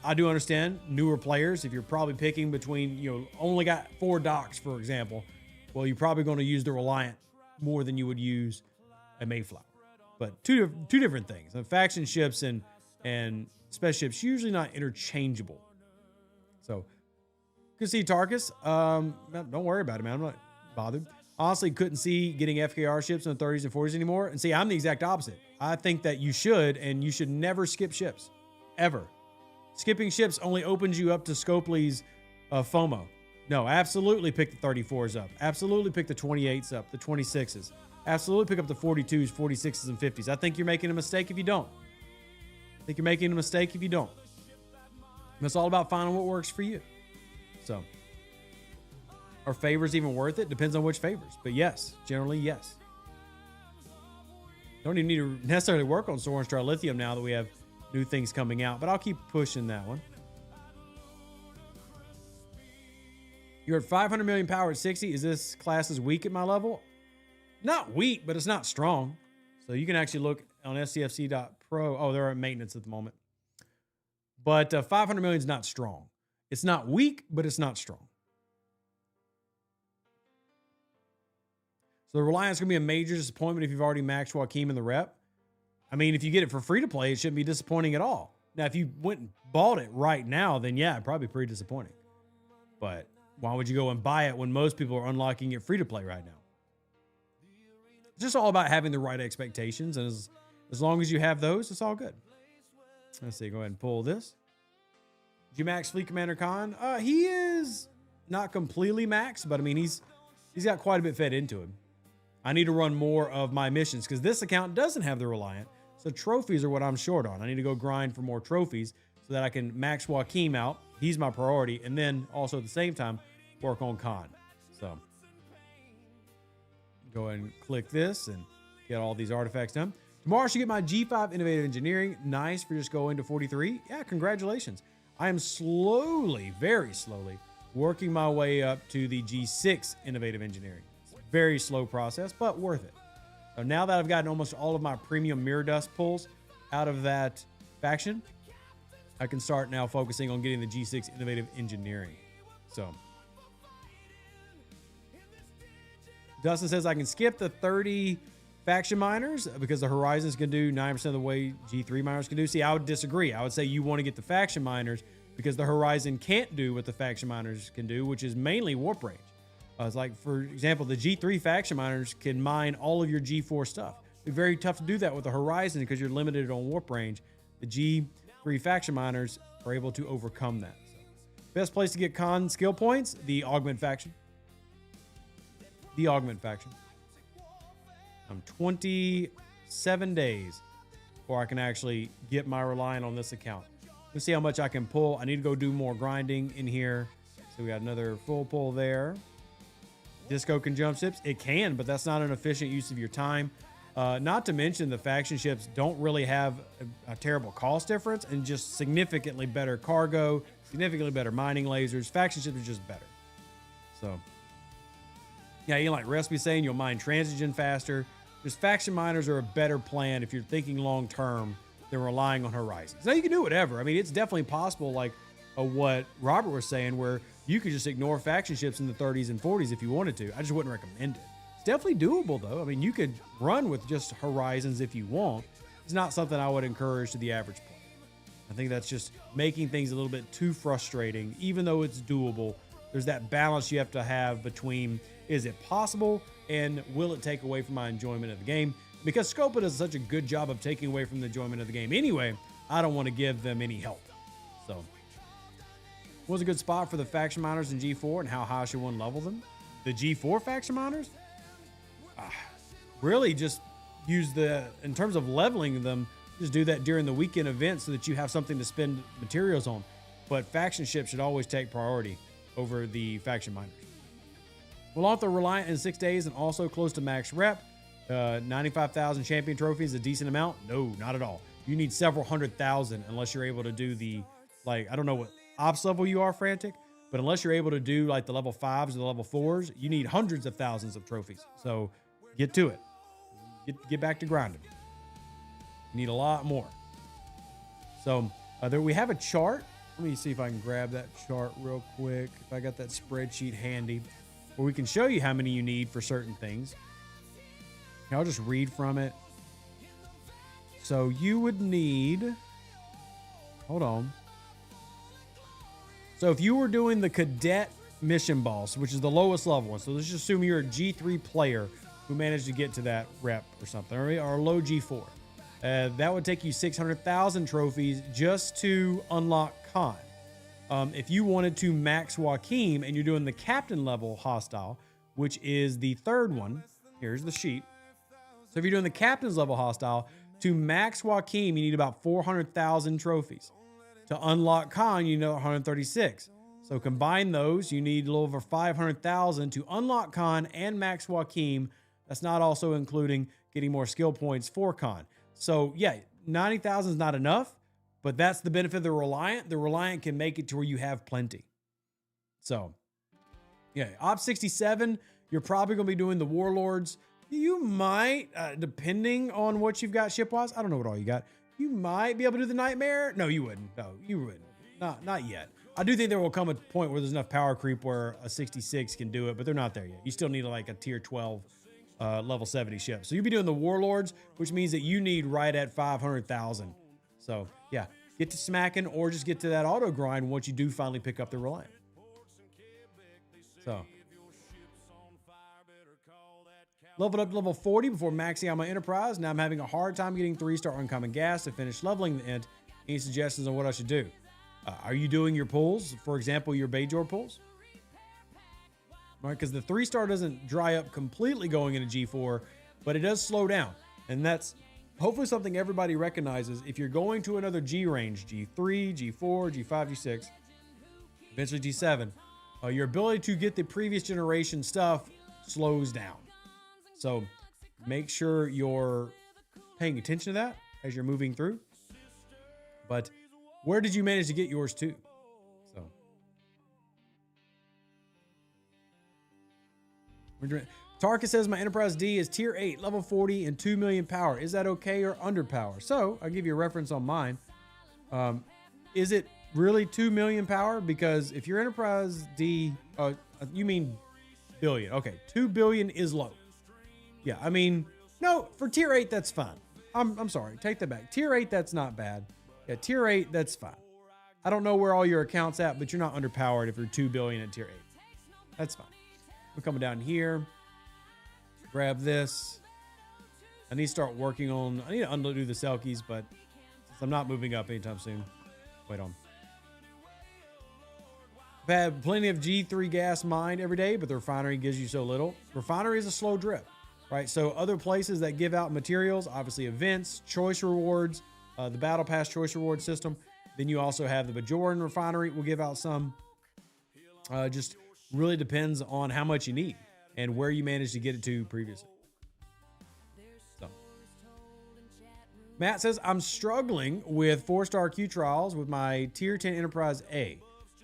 I do understand newer players. If you're probably picking between, only got 4 docks, for example, well, you're probably going to use the Reliant more than you would use a Mayflower. But two different things. Faction ships and spec ships usually not interchangeable. So, good to see Tarkus. Don't worry about it, man. I'm not bothered. Honestly, couldn't see getting FKR ships in the 30s and 40s anymore. And see, I'm the exact opposite. I think that you should never skip ships. Ever. Skipping ships only opens you up to Scopely's FOMO. No, absolutely pick the 34s up. Absolutely pick the 28s up, the 26s. Absolutely pick up the 42s, 46s, and 50s. I think you're making a mistake if you don't. I think you're making a mistake if you don't. And it's all about finding what works for you. So, are favors even worth it? Depends on which favors. But yes, generally, yes. Don't even need to necessarily work on Soaring Star Lithium now that we have new things coming out. But I'll keep pushing that one. You're at 500 million power at 60. Is this class as weak at my level? Not weak, but it's not strong. So you can actually look on STFC.pro. Oh, they're at maintenance at the moment. But 500 million is not strong. It's not weak, but it's not strong. So the Reliance is going to be a major disappointment if you've already maxed Joaquin in the rep. I mean, if you get it for free to play, it shouldn't be disappointing at all. Now, if you went and bought it right now, then yeah, it'd probably be pretty disappointing. But why would you go and buy it when most people are unlocking it free to play right now? It's just all about having the right expectations. And as long as you have those, it's all good. Let's see. Go ahead and pull this. Did you max Fleet Commander Khan? He is not completely maxed, but I mean, he's got quite a bit fed into him. I need to run more of my missions because this account doesn't have the Reliant. So trophies are what I'm short on. I need to go grind for more trophies so that I can max Joaquin out. He's my priority. And then also at the same time, work on Khan. So go ahead and click this and get all these artifacts done. Tomorrow I should get my G5 Innovative Engineering. Nice for just going to 43. Yeah, congratulations. I am slowly, very slowly, working my way up to the G6 Innovative Engineering. It's a very slow process, but worth it. So now that I've gotten almost all of my premium mirror dust pulls out of that faction, I can start now focusing on getting the G6 Innovative Engineering. So Dustin says I can skip the 30 faction miners because the Horizons can do 9% of the way G3 miners can do. See, I would disagree. I would say you want to get the faction miners because the Horizon can't do what the faction miners can do, which is mainly warp range. It's like, for example, the G3 faction miners can mine all of your G4 stuff. It'd be very tough to do that with the Horizon because you're limited on warp range. The G3 faction miners are able to overcome that. So, best place to get con skill points, the Augment faction. The Augment faction. I'm 27 days before I can actually get my Reliant on this account. Let's see how much I can pull. I need to go do more grinding in here. So we got another full pull there. Disco can jump ships. It can, but that's not an efficient use of your time. Not to mention the faction ships don't really have a terrible cost difference and just significantly better cargo, significantly better mining lasers. Faction ships are just better. So, yeah, you like Recipe saying you'll mine Transigen faster. Just faction miners are a better plan if you're thinking long term than relying on Horizons. Now you can do whatever. I mean, it's definitely possible, like what Robert was saying, where you could just ignore faction ships in the 30s and 40s if you wanted to. I just wouldn't recommend it. It's definitely doable, though. I mean, you could run with just Horizons if you want. It's not something I would encourage to the average player. I think that's just making things a little bit too frustrating, even though it's doable. There's that balance you have to have between, is it possible and will it take away from my enjoyment of the game? Because Scopa does such a good job of taking away from the enjoyment of the game anyway, I don't want to give them any help. So, was a good spot for the faction miners in G4 and how high should one level them? The G4 faction miners? Really just use in terms of leveling them, just do that during the weekend event so that you have something to spend materials on. But faction ships should always take priority over the faction miners. We'll off the Reliant in 6 days and also close to max rep. 95,000 champion trophies, a decent amount? No, not at all. You need several 100,000 unless you're able to do the, like, I don't know what ops level you are, Frantic, but unless you're able to do like the level 5s or the level 4s, you need hundreds of thousands of trophies. So get to it. Get back to grinding. You need a lot more. So there we have a chart. Let me see if I can grab that chart real quick. If I got that spreadsheet handy, where we can show you how many you need for certain things. I'll just read from it. So you would need, hold on. So if you were doing the cadet mission boss, which is the lowest level one, so let's just assume you're a G3 player who managed to get to that rep or something, or a low G4. That would take you 600,000 trophies just to unlock Khan. If you wanted to max Joaquin and you're doing the captain level hostile, which is the third one, here's the sheet. So if you're doing the captain's level hostile, to max Joaquin, you need about 400,000 trophies. To unlock Khan, you need 136. So combine those, you need a little over 500,000 to unlock Khan and max Joaquin. That's not also including getting more skill points for Khan. So yeah, 90,000 is not enough, but that's the benefit of the Reliant. The Reliant can make it to where you have plenty. So yeah, Op 67, you're probably going to be doing the Warlords You might, depending on what you've got ship-wise. I don't know what all you got. You might be able to do the Nightmare. No, you wouldn't. No, you wouldn't. Not yet. I do think there will come a point where there's enough power creep where a 66 can do it, but they're not there yet. You still need like a tier 12, level 70 ship. So you'll be doing the Warlords, which means that you need right at 500,000. So yeah, get to smacking or just get to that auto grind once you do finally pick up the Reliant. So leveled up to level 40 before maxing out my Enterprise. Now I'm having a hard time getting 3-star uncommon gas to finish leveling the Ent. Any suggestions on what I should do? Are you doing your pulls? For example, your Bajor pulls? Right, because the 3-star doesn't dry up completely going into G4, but it does slow down. And that's hopefully something everybody recognizes. If you're going to another G range, G3, G4, G5, G6, eventually G7, your ability to get the previous generation stuff slows down. So make sure you're paying attention to that as you're moving through. But where did you manage to get yours to? So Tarka says my Enterprise D is tier 8, level 40, and 2 million power. Is that okay or under power? So I'll give you a reference on mine. Is it really 2 million power? Because if your Enterprise D, you mean billion. Okay, 2 billion is low. Yeah, I mean, no, for tier 8, that's fine. I'm sorry, take that back. Tier 8, that's not bad. Yeah, tier 8, that's fine. I don't know where all your accounts at, but you're not underpowered if you're 2 billion at tier 8. That's fine. We're coming down here. Grab this. I need to start working on, I need to undo the Selkies, but since I'm not moving up anytime soon, wait on. I've had plenty of G3 gas mined every day, but the refinery gives you so little. Refinery is a slow drip, right? So other places that give out materials, obviously events, choice rewards, the battle pass choice reward system. Then you also have the Bajoran refinery will give out some. Just really depends on how much you need and where you managed to get it to previously. So Matt says, I'm struggling with 4-star Q trials with my tier 10 Enterprise A.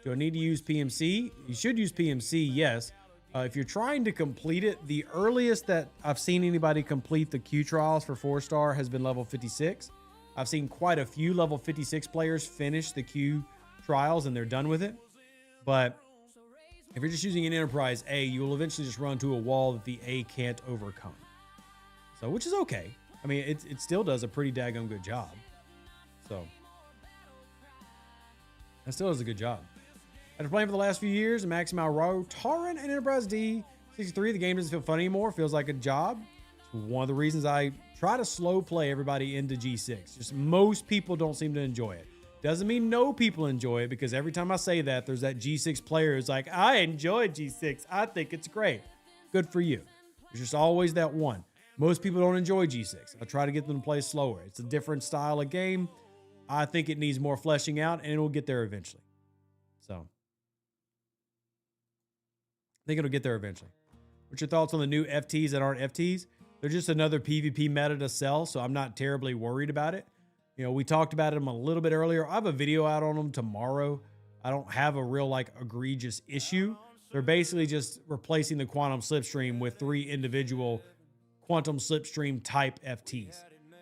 Do I need to use PMC? You should use PMC, yes. If you're trying to complete it, the earliest that I've seen anybody complete the Q trials for 4-star has been level 56. I've seen quite a few level 56 players finish the Q trials and they're done with it. But if you're just using an Enterprise A, you will eventually just run to a wall that the A can't overcome. So, which is okay. I mean, it still does a pretty daggone good job. So, that still does a good job. After playing for the last few years, maxing out Rotaran and Enterprise D 63, the game doesn't feel fun anymore. Feels like a job. It's one of the reasons I try to slow play everybody into G6. Just most people don't seem to enjoy it. Doesn't mean no people enjoy it, because every time I say that, there's that G6 player who's like, I enjoy G6. I think it's great. Good for you. There's just always that one. Most people don't enjoy G6. I try to get them to play slower. It's a different style of game. I think it needs more fleshing out, and it will get there eventually. So I think it'll get there eventually. What's your thoughts on the new FTs that aren't FTs? They're just another PvP meta to sell, so I'm not terribly worried about it. You know, we talked about them a little bit earlier. I have a video out on them tomorrow. I don't have a real, like, egregious issue. They're basically just replacing the quantum slipstream with 3 individual quantum slipstream type FTs.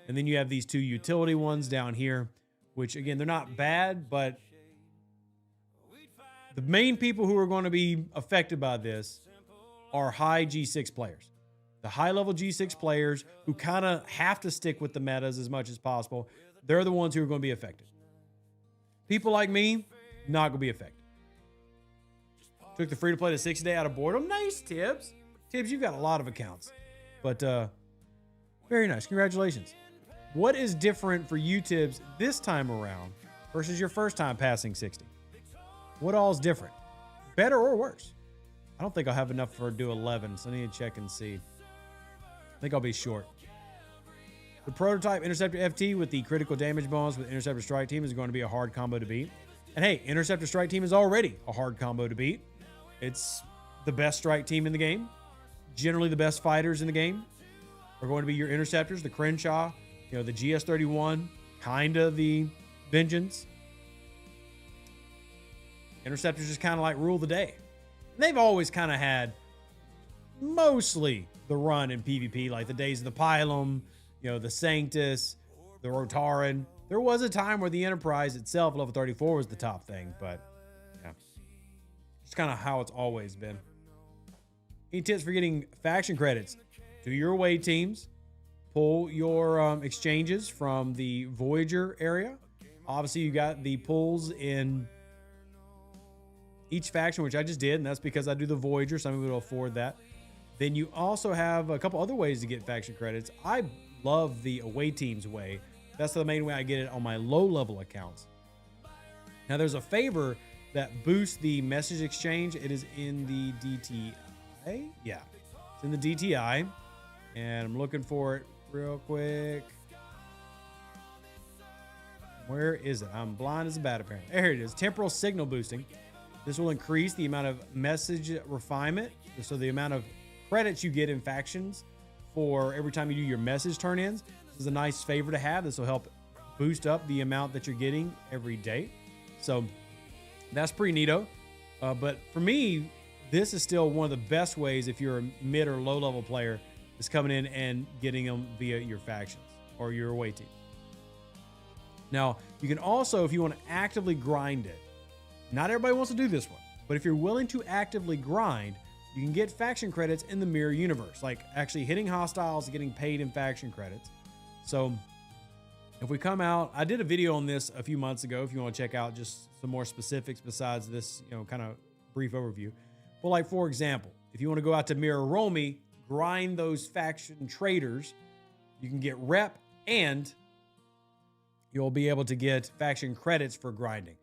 And then you have these 2 utility ones down here, which, again, they're not bad, but the main people who are going to be affected by this are high G6 players. The high-level G6 players who kind of have to stick with the metas as much as possible, they're the ones who are going to be affected. People like me, not going to be affected. Took the free-to-play to 60 day out of boredom. Nice, Tibbs. Tibbs, you've got a lot of accounts. But very nice. Congratulations. What is different for you, Tibbs, this time around versus your first time passing 60? What all is different? Better or worse? I don't think I'll have enough for do 11, so I need to check and see. I think I'll be short. The prototype Interceptor FT with the critical damage bonus with Interceptor Strike Team is going to be a hard combo to beat. And hey, Interceptor Strike Team is already a hard combo to beat. It's the best strike team in the game. Generally the best fighters in the game are going to be your Interceptors, the Crenshaw, you know, the GS-31, kind of the Vengeance. Interceptors just kind of like rule the day. And they've always kind of had mostly the run in PvP, like the days of the Pylum, the Sanctus, the Rotaran. There was a time where the Enterprise itself, level 34, was the top thing, but yeah, it's kind of how it's always been. Any tips for getting faction credits? Do your away teams. Pull your exchanges from the Voyager area. Obviously, you got the pulls in each faction, which I just did, and that's because I do the Voyager. Some people will afford that. Then you also have a couple other ways to get faction credits. I love the away teams way. That's the main way I get it on my low-level accounts. Now, there's a favor that boosts the message exchange. It is in the DTI. Yeah, it's in the DTI, and I'm looking for it real quick. Where is it? I'm blind as a bat, apparently. There it is. Temporal signal boosting. This will increase the amount of message refinement. So the amount of credits you get in factions for every time you do your message turn-ins. This is a nice favor to have. This will help boost up the amount that you're getting every day. So that's pretty neato. But for me, this is still one of the best ways if you're a mid or low level player is coming in and getting them via your factions or your away team. Now, you can also, if you want to actively grind it, not everybody wants to do this one, but if you're willing to actively grind, you can get faction credits in the mirror universe, like actually hitting hostiles and getting paid in faction credits. So if we come out, I did a video on this a few months ago, if you want to check out just some more specifics besides this, kind of brief overview. But like, for example, if you want to go out to Mirror Romy, grind those faction traders, you can get rep and you'll be able to get faction credits for grinding.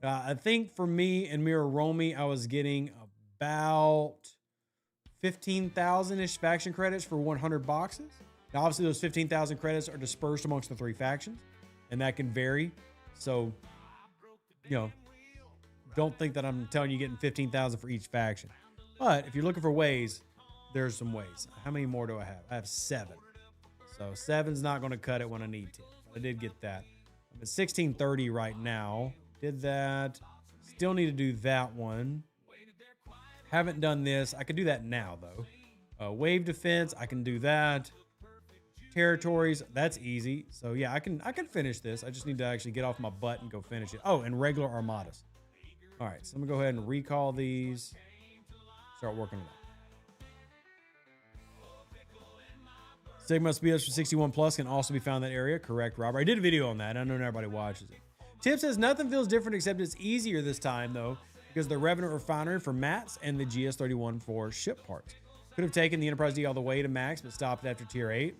I think for me in Mirror Romy, I was getting about 15,000-ish faction credits for 100 boxes. Now, obviously, those 15,000 credits are dispersed amongst the 3 factions, and that can vary. So, don't think that I'm telling you getting 15,000 for each faction. But if you're looking for ways, there's some ways. How many more do I have? I have 7. So 7's not going to cut it when I need 10. I did get that. I'm at 1630 right now. Did that. Still need to do that one. Haven't done this. I could do that now, though. Wave defense, I can do that. Territories, that's easy. So yeah, I can finish this. I just need to actually get off my butt and go finish it. Oh, and regular armadas. All right, so I'm gonna go ahead and recall these. Start working it out. Sigma speed-ups for 61 plus can also be found in that area. Correct, Robert. I did a video on that. I know not everybody watches it. Tip says nothing feels different except it's easier this time though, because the Revenant Refinery for mats and the GS31 for ship parts. Could have taken the Enterprise D all the way to max, but stopped after tier 8.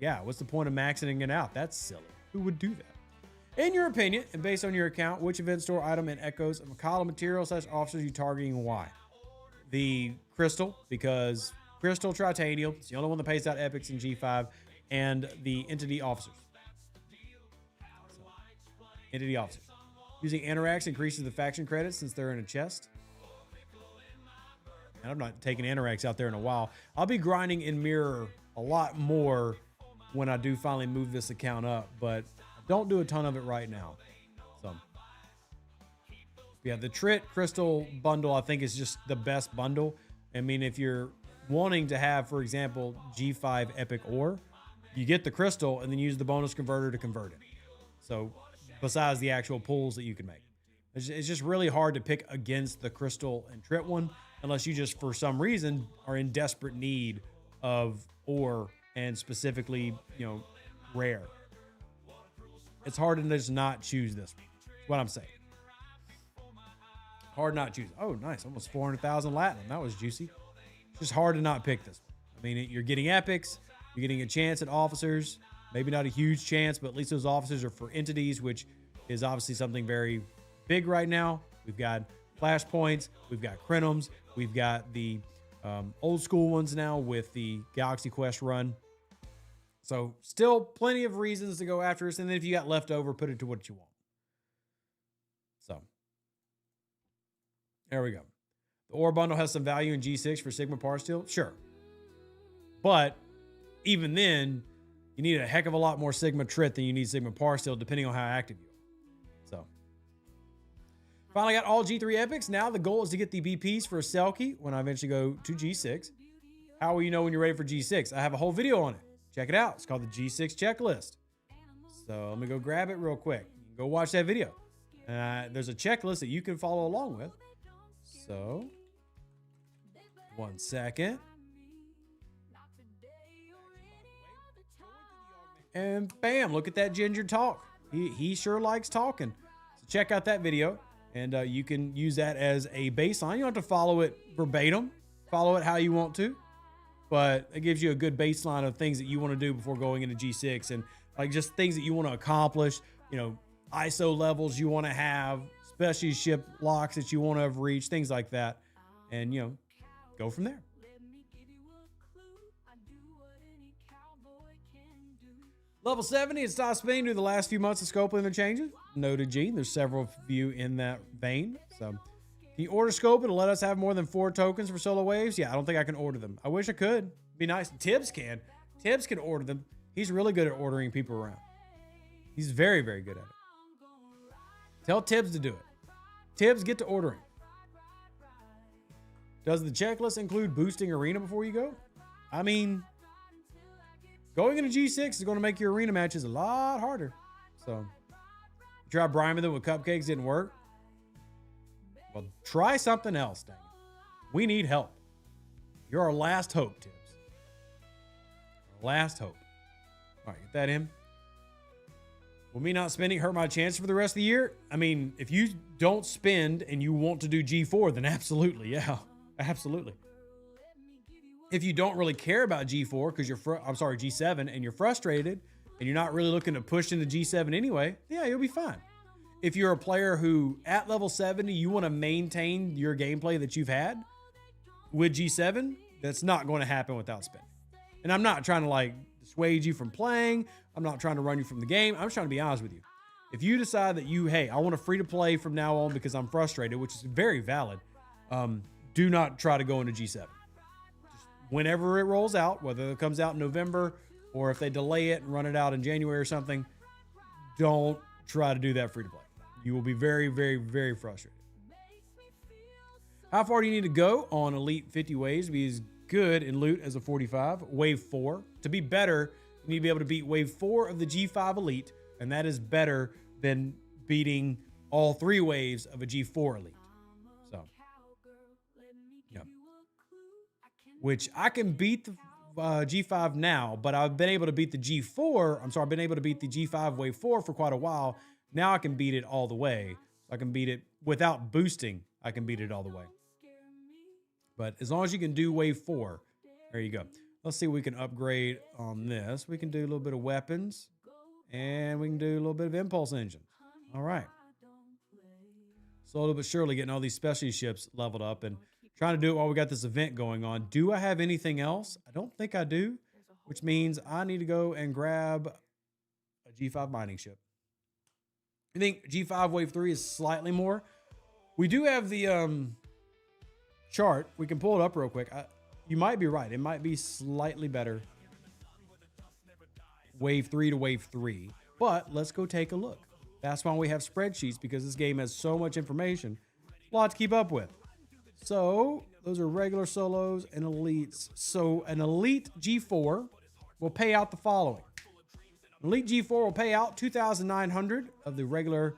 Yeah, what's the point of maxing it out? That's silly. Who would do that? In your opinion, and based on your account, which event store item and echoes of a column material / officers you targeting? Why? The Crystal, because Crystal Tritanium, it's the only one that pays out epics in G5, and the Entity Officers. So, Entity Officers. Using Interax increases the faction credits since they're in a chest. And I'm not taking Interax out there in a while. I'll be grinding in Mirror a lot more when I do finally move this account up, but don't do a ton of it right now. So yeah, the Trit Crystal bundle I think is just the best bundle. I mean, if you're wanting to have, for example, G5 Epic Ore, you get the Crystal and then use the bonus converter to convert it. So besides the actual pulls that you can make, it's just really hard to pick against the Crystal and Trit one unless you just for some reason are in desperate need of ore and specifically, rare. It's hard to just not choose this one. That's what I'm saying. Hard not choose. Oh, nice. Almost 400,000 Latinum. That was juicy. It's just hard to not pick this one. I mean, you're getting epics. You're getting a chance at officers. Maybe not a huge chance, but at least those officers are for entities, which is obviously something very big right now. We've got flashpoints. We've got Crenums. We've got the old school ones now with the Galaxy Quest run. So still plenty of reasons to go after us. And then if you got left over, put it to what you want. So there we go. The ore bundle has some value in G6 for Sigma Par Steel. Sure. But even then, you need a heck of a lot more Sigma Trit than you need Sigma Par Steel, depending on how active you are. So Finally got all G3 epics. Now the goal is to get the BPs for Selkie when I eventually go to G6. How will you know when you're ready for G6? I have a whole video on it. Check it out. It's called the G6 checklist. So let me go grab it real quick. Go watch that video. There's a checklist that you can follow along with. So, 1 second. And bam, look at that Ginger talk. He sure likes talking. So check out that video. And you can use that as a baseline. You don't have to follow it verbatim. Follow it how you want to. But it gives you a good baseline of things that you want to do before going into G6. And like just things that you want to accomplish. You know, ISO levels you want to have. Specialty ship locks that you want to have reached. Things like that. And, you know, go from there. Level 70, it stopped spinning due to the last few months of scoping the changes. Noted G. There's several of you in that vein. So, can you order scope and let us have more than 4 tokens for solo waves? Yeah, I don't think I can order them. I wish I could. Be nice. Tibbs can. Tibbs can order them. He's really good at ordering people around. He's very, very good at it. Tell Tibbs to do it. Tibbs, get to ordering. Does the checklist include boosting arena before you go? I mean, going into G6 is going to make your arena matches a lot harder. So, you try priming them with cupcakes, didn't work. Well, try something else, dang it. We need help. You're our last hope, Tibbs. Our last hope. All right, get that in. Will me not spending hurt my chances for the rest of the year? I mean, if you don't spend and you want to do G4, then absolutely, yeah. Absolutely. If you don't really care about G4 because G7 and you're frustrated and you're not really looking to push into G7 anyway, yeah, you'll be fine. If you're a player who at level 70, you want to maintain your gameplay that you've had with G7, that's not going to happen without spending. And I'm not trying to like dissuade you from playing. I'm not trying to run you from the game. I'm just trying to be honest with you. If you decide that hey, I want to free to play from now on because I'm frustrated, which is very valid, do not try to go into G7. Just whenever it rolls out, whether it comes out in November or if they delay it and run it out in January or something, don't try to do that free to play. You will be very, very, very frustrated. How far do you need to go on Elite 50 waves to be as good in loot as a 45? Wave 4. To be better, you need to be able to beat Wave 4 of the G5 Elite, and that is better than beating all 3 waves of a G4 Elite. So, yeah. Which I can beat the G5 now, but I've been able to beat the G4. I've been able to beat the G5 Wave 4 for quite a while. Now I can beat it all the way. I can beat it without boosting. I can beat it all the way. But as long as you can do Wave 4, there you go. Let's see what we can upgrade on this. We can do a little bit of weapons, and we can do a little bit of impulse engines. All right. Slowly but surely getting all these specialty ships leveled up and trying to do it while we got this event going on. Do I have anything else? I don't think I do, which means I need to go and grab a G5 mining ship. I think G5 Wave 3 is slightly more. We do have the chart. We can pull it up real quick. You might be right. It might be slightly better Wave 3 to Wave 3. But let's go take a look. That's why we have spreadsheets, because this game has so much information. A lot to keep up with. So those are regular solos and elites. So an elite G4 will pay out the following. Elite G4 will pay out 2,900 of the regular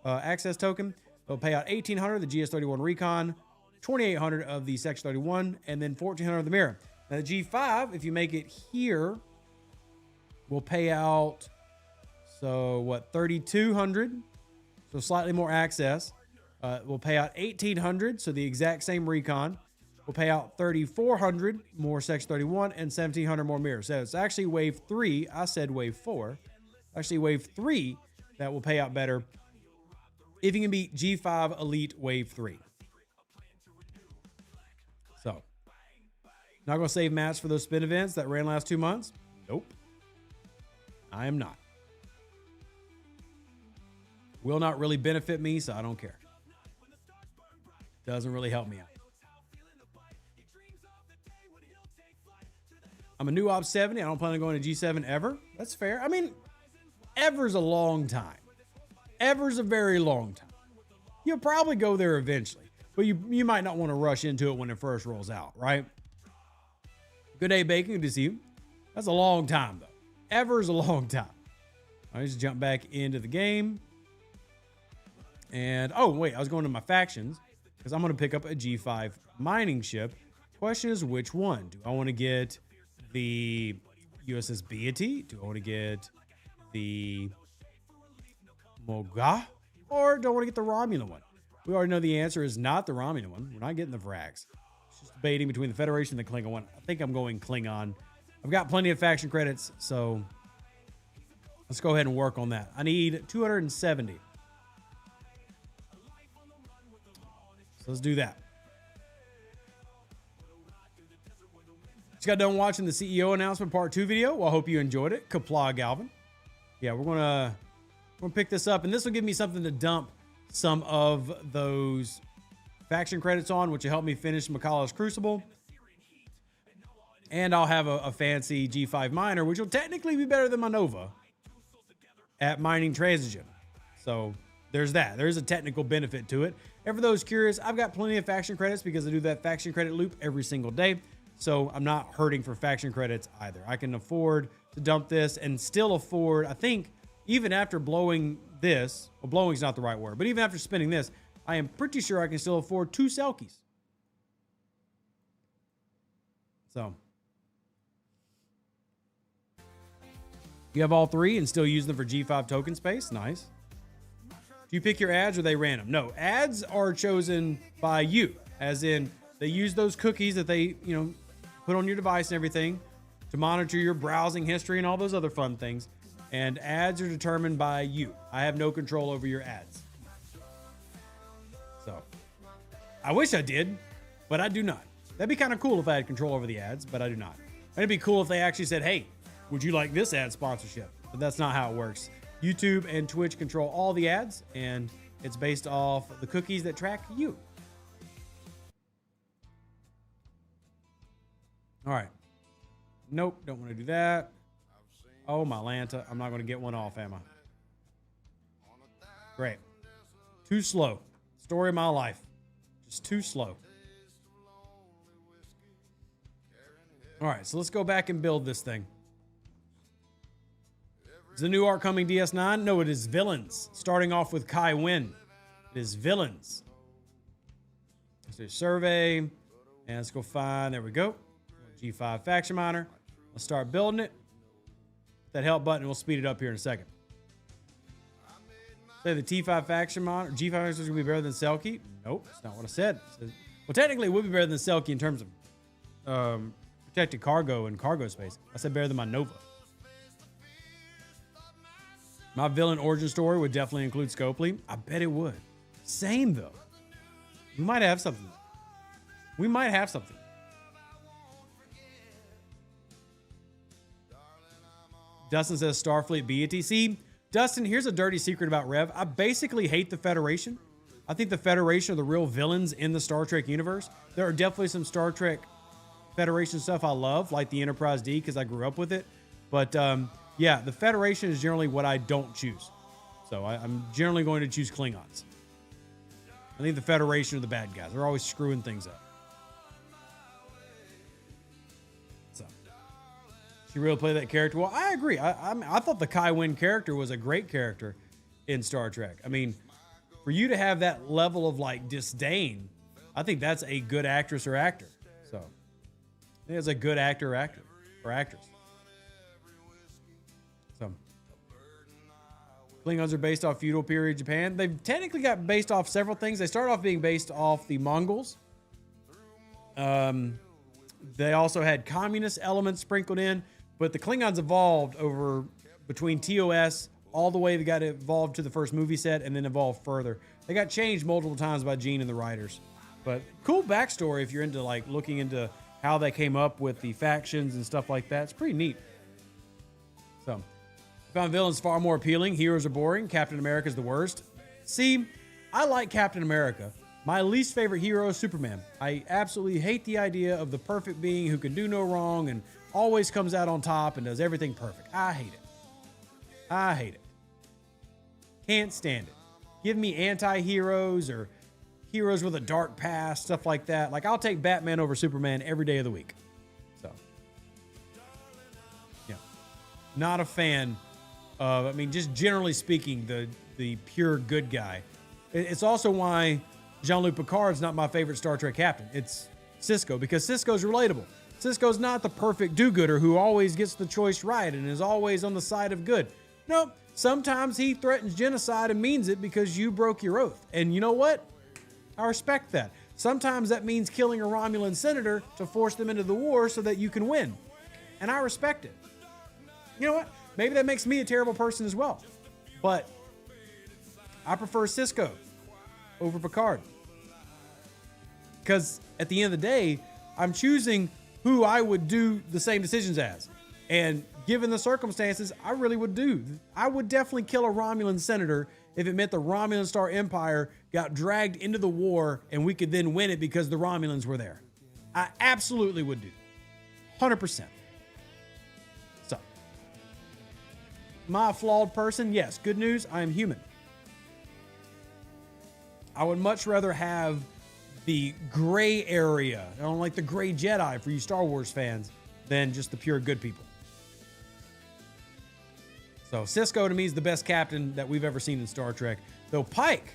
access token. They'll pay out 1,800 of the GS31 Recon, 2,800 of the Section 31, and then 1,400 of the Mirror. Now the G5, if you make it here, will pay out, 3,200. So slightly more access. We'll pay out 1,800, so the exact same Recon. We'll pay out 3,400 more Section 31 and 1,700 more mirrors. So it's actually Wave 3. I said Wave 4. Actually, Wave 3 that will pay out better if you can beat G5 Elite Wave 3. So, not going to save mats for those spin events that ran last 2 months? Nope. I am not. Will not really benefit me, so I don't care. Doesn't really help me out. I'm a new Op 70. I don't plan on going to G7 ever. That's fair. I mean, ever's a long time. Ever's a very long time. You'll probably go there eventually, but you might not want to rush into it when it first rolls out, right? Good day, Bacon. Good to see you. That's a long time, though. Ever is a long time. I just jump back into the game. And, oh, wait, I was going to my factions because I'm going to pick up a G5 mining ship. Question is, which one? Do I want to get the USS Beatty? Do I want to get the Moga? Or do I want to get the Romulan one? We already know the answer is not the Romulan one. We're not getting the Vrags. It's just debating between the Federation and the Klingon one. I think I'm going Klingon. I've got plenty of faction credits, so let's go ahead and work on that. I need 270. So let's do that. Just got done watching the CEO announcement part 2 video. Well, I hope you enjoyed it. Kapla Galvin. Yeah, we're gonna pick this up, and this will give me something to dump some of those faction credits on, which will help me finish Makala's Crucible. And I'll have a fancy G5 miner, which will technically be better than my Nova at mining transition. So there's that. There's a technical benefit to it. And for those curious, I've got plenty of faction credits because I do that faction credit loop every single day. So I'm not hurting for faction credits either. I can afford to dump this and still afford, I think, even after blowing this, well, blowing's not the right word, but even after spending this, I am pretty sure I can still afford 2 Selkies. So you have all 3 and still use them for G5 token space. Nice. Do you pick your ads or are they random? No, ads are chosen by you, as in they use those cookies that they, put on your device and everything to monitor your browsing history and all those other fun things. And ads are determined by you. I have no control over your ads. So I wish I did, but I do not. That'd be kind of cool if I had control over the ads, but I do not. And it'd be cool if they actually said, hey, would you like this ad sponsorship? But that's not how it works. YouTube and Twitch control all the ads, and it's based off the cookies that track you. All right. Nope, don't want to do that. Oh, my Lanta. I'm not going to get one off, am I? Great. Too slow. Story of my life. Just too slow. All right, so let's go back and build this thing. Is the new arc coming DS9? No, it is Villains. Starting off with Kai Wynn. It is Villains. Let's do a survey. And let's go find, there we go. G5 faction miner. Let's start building it. That help button, we'll speed it up here in a second. Say the T5 faction miner, G5 faction is going to be better than Selkie. Nope, that's not what I said. Well, technically, it would be better than Selkie in terms of protected cargo and cargo space. I said better than my Nova. My villain origin story would definitely include Scopely. I bet it would. Same, though. We might have something. We might have something. Dustin says Starfleet BATC. Dustin, here's a dirty secret about Rev. I basically hate the Federation. I think the Federation are the real villains in the Star Trek universe. There are definitely some Star Trek Federation stuff I love, like the Enterprise D, because I grew up with it. But yeah, the Federation is generally what I don't choose. So I'm generally going to choose Klingons. I think the Federation are the bad guys. They're always screwing things up. So, she really play that character well. I agree. I thought the Kai Wynn character was a great character in Star Trek. I mean, for you to have that level of like disdain, I think that's a good actress or actor. So, I think it's a good actor or actor or actress. So, Klingons are based off feudal period Japan. They've technically got based off several things. They start off being based off the Mongols. They also had communist elements sprinkled in, but the Klingons evolved over between TOS all the way they got evolved to the first movie set and then evolved further. They got changed multiple times by Gene and the writers. But cool backstory if you're into like looking into how they came up with the factions and stuff like that. It's pretty neat. So, I found villains far more appealing. Heroes are boring. Captain America is the worst. See, I like Captain America. My least favorite hero is Superman. I absolutely hate the idea of the perfect being who can do no wrong and always comes out on top and does everything perfect. I hate it. I hate it. Can't stand it. give me anti-heroes or heroes with a dark past, stuff like that. Like, I'll take Batman over Superman every day of the week. So, yeah. Not a fan of, I mean, just generally speaking, the pure good guy. It's also why Jean-Luc Picard's not my favorite Star Trek captain. It's Sisko, because Sisko's relatable. Sisko's not the perfect do-gooder who always gets the choice right and is always on the side of good. No, sometimes he threatens genocide and means it because you broke your oath. And you know what? I respect that. Sometimes that means killing a Romulan senator to force them into the war so that you can win. And I respect it. You know what? Maybe that makes me a terrible person as well. But I prefer Sisko over Picard. Because at the end of the day, I'm choosing who I would do the same decisions as. And given the circumstances, I really would do. I would definitely kill a Romulan senator if it meant the Romulan Star Empire got dragged into the war and we could then win it because the Romulans were there. I absolutely would do. 100%. So, am I a flawed person? Yes. Good news, I am human. I would much rather have the gray area, I don't like the gray Jedi for you Star Wars fans, than just the pure good people. So Sisko to me is the best captain that we've ever seen in Star Trek. Though Pike,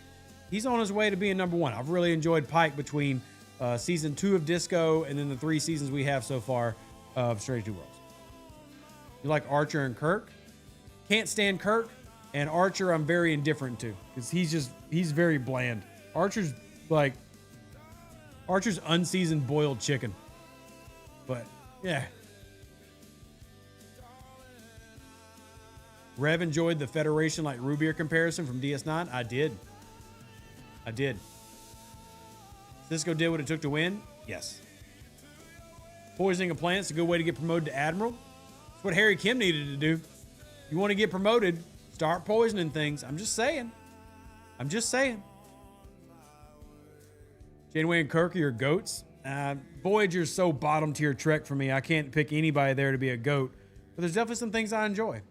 he's on his way to being number one. I've really enjoyed Pike between season 2 of Disco and then the 3 seasons we have so far of Strange New Worlds. You like Archer and Kirk? Can't stand Kirk, and Archer I'm very indifferent to because he's very bland. Archer's unseasoned boiled chicken. But yeah. Rev enjoyed the Federation like root beer comparison from DS9. I did. Sisko did what it took to win. Yes. Poisoning a planet's a good way to get promoted to Admiral. That's what Harry Kim needed to do. You want to get promoted, start poisoning things. I'm just saying. Janeway and Kirk are your goats. Voyager's so bottom tier Trek for me. I can't pick anybody there to be a goat. But there's definitely some things I enjoy.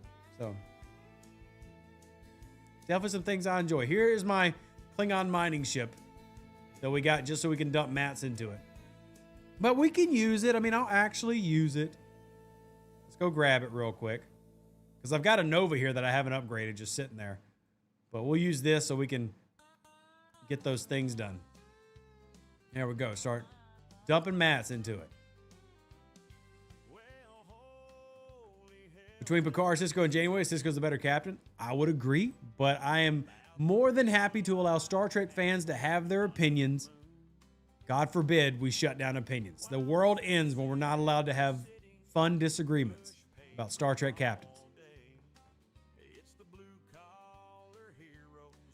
Here is my Klingon mining ship that we got just so we can dump mats into it. But we can use it. I mean, I'll actually use it. Let's go grab it real quick. Because I've got a Nova here that I haven't upgraded just sitting there. But we'll use this so we can get those things done. There we go. Start dumping mats into it. Between Picard, Sisko, and Janeway, Sisko's the better captain. I would agree, but I am more than happy to allow Star Trek fans to have their opinions. God forbid we shut down opinions. The world ends when we're not allowed to have fun disagreements about Star Trek captains.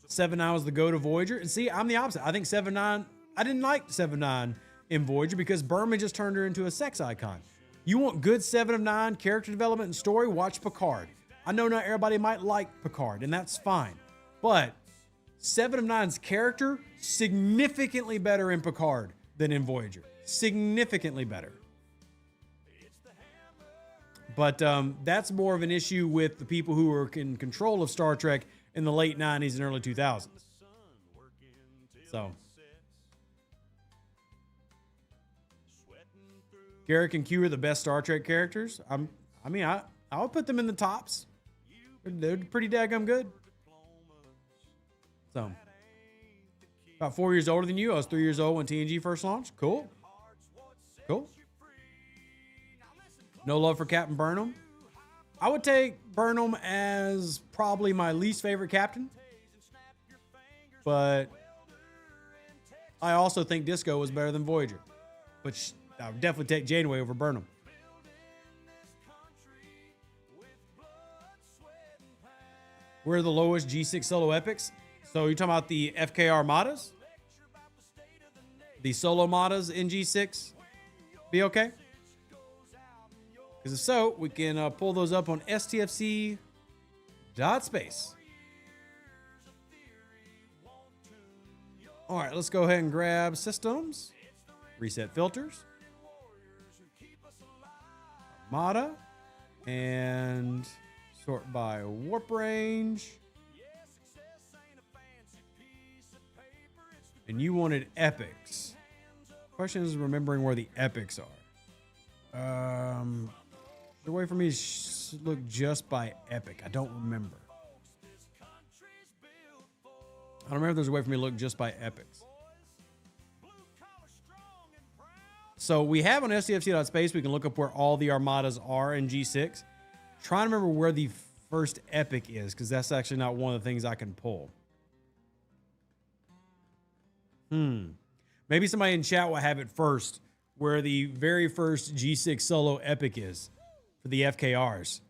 7-9 was the go to Voyager. And see, I'm the opposite. I think 7-9, I didn't like 7-9 in Voyager because Berman just turned her into a sex icon. You want good 7 of 9 character development and story? Watch Picard. I know not everybody might like Picard, and that's fine. But 7 of 9's character, significantly better in Picard than in Voyager. Significantly better. But that's more of an issue with the people who were in control of Star Trek in the late 90s and early 2000s. So Garrick and Q are the best Star Trek characters. I would put them in the tops. They're pretty daggum good. So, about 4 years older than you. I was 3 years old when TNG first launched. Cool. No love for Captain Burnham. I would take Burnham as probably my least favorite captain. But I also think Disco was better than Voyager. But I would definitely take Janeway over Burnham. We're the lowest G6 solo epics. So you're talking about the FK Armadas? The solo Madas in G6? Be okay? Because if so, we can pull those up on STFC .space. All right, let's go ahead and grab systems. Reset filters. Armada. And sort by warp range. and you wanted epics. Question is remembering where the epics are. The way for me to look just by epic. I don't remember. I don't remember if there's a way for me to look just by epics. So we have on STFC.space, we can look up where all the armadas are in G6. Trying to remember where the first epic is, because that's actually not one of the things I can pull. Maybe somebody in chat will have it first, where the very first G6 solo epic is for the FKRs.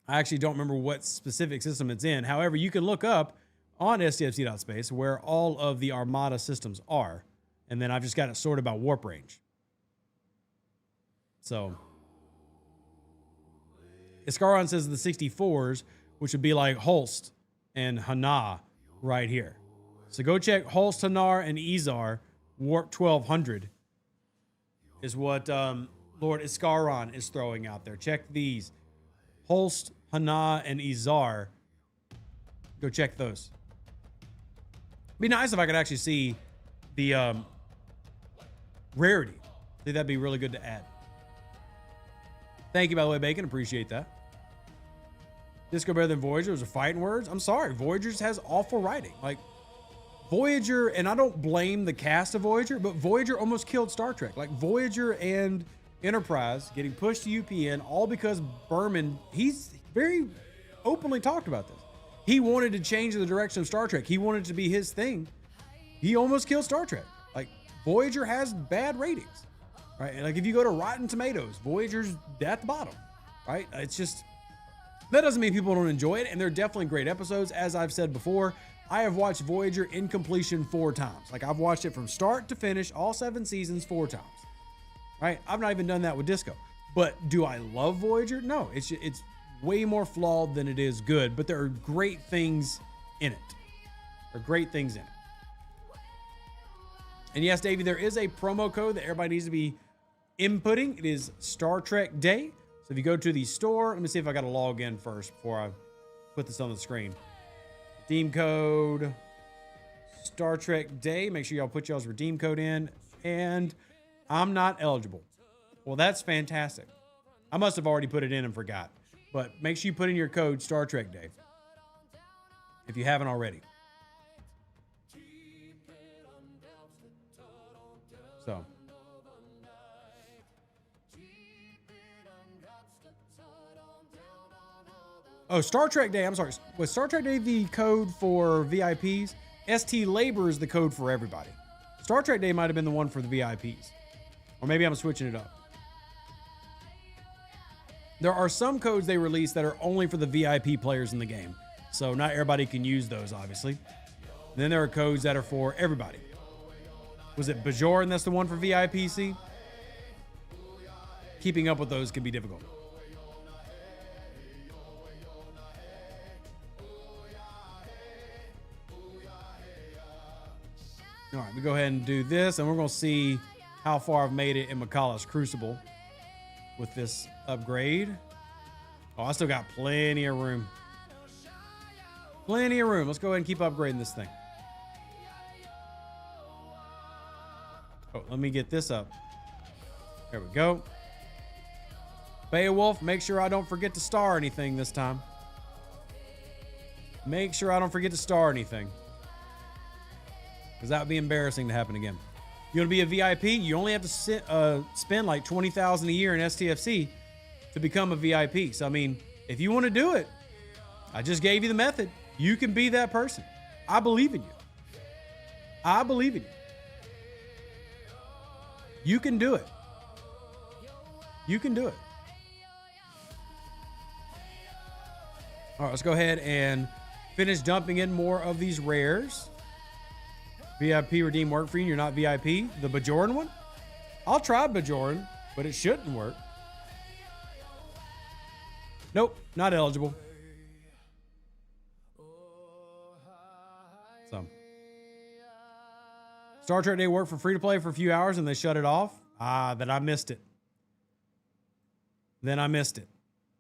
I actually don't remember what specific system it's in. However, you can look up on STFC.space where all of the armada systems are. And then I've just got it sorted by warp range. So Iskaron says the 64s, which would be like Holst and Hana right here. So go check Holst, Hanar, and Izar. Warp 1200 is what Lord Iskaron is throwing out there. Check these. Holst, Hana, and Izar. Go check those. It'd be nice if I could actually see the rarity. I think that'd be really good to add. Thank you, by the way, Bacon. Appreciate that. Disco better than Voyager was a fighting words. I'm sorry. Voyager just has awful writing. Like, Voyager, and I don't blame the cast of Voyager, but Voyager almost killed Star Trek. Like, Voyager and Enterprise getting pushed to UPN all because Berman, he's very openly talked about this. He wanted to change the direction of Star Trek. He wanted it to be his thing. He almost killed Star Trek. Like, Voyager has bad ratings, right? And like, if you go to Rotten Tomatoes, Voyager's at the bottom, right? It's just, that doesn't mean people don't enjoy it. And they're definitely great episodes. As I've said before, I have watched Voyager in completion 4 times. Like, I've watched it from start to finish, all 7 seasons, 4 times, right? I've not even done that with Disco. But do I love Voyager? No, it's way more flawed than it is good, but there are great things in it. There are great things in it. And yes, Davey, there is a promo code that everybody needs to be inputting. It is Star Trek Day. So if you go to the store, let me see if I got to log in first before I put this on the screen. Redeem code Star Trek Day. Make sure y'all put y'all's redeem code in. And I'm not eligible. Well, that's fantastic. I must have already put it in and forgot. But make sure you put in your code Star Trek Day if you haven't already. So. Oh, Star Trek Day. I'm sorry. Was Star Trek Day the code for VIPs? ST Labor is the code for everybody. Star Trek Day might have been the one for the VIPs. Or maybe I'm switching it up. There are some codes they release that are only for the VIP players in the game. So not everybody can use those, obviously. And then there are codes that are for everybody. Was it Bajoran that's the one for VIPC? Keeping up with those can be difficult. All right, we go ahead and do this, and we're going to see how far I've made it in McCullough's Crucible with this upgrade. Oh, I still got plenty of room. Plenty of room. Let's go ahead and keep upgrading this thing. Oh, let me get this up. There we go. Beowulf, make sure I don't forget to star anything this time. Make sure I don't forget to star anything. Because that would be embarrassing to happen again. You want to be a VIP? You only have to spend like $20,000 a year in STFC to become a VIP. So, I mean, if you want to do it, I just gave you the method. You can be that person. I believe in you. I believe in you. You can do it. You can do it. All right, let's go ahead and finish dumping in more of these rares. VIP redeem work for you. You're not VIP. The Bajoran one? I'll try Bajoran, but it shouldn't work. Nope, not eligible. So, Star Trek Day worked for free to play for a few hours and they shut it off. Then I missed it.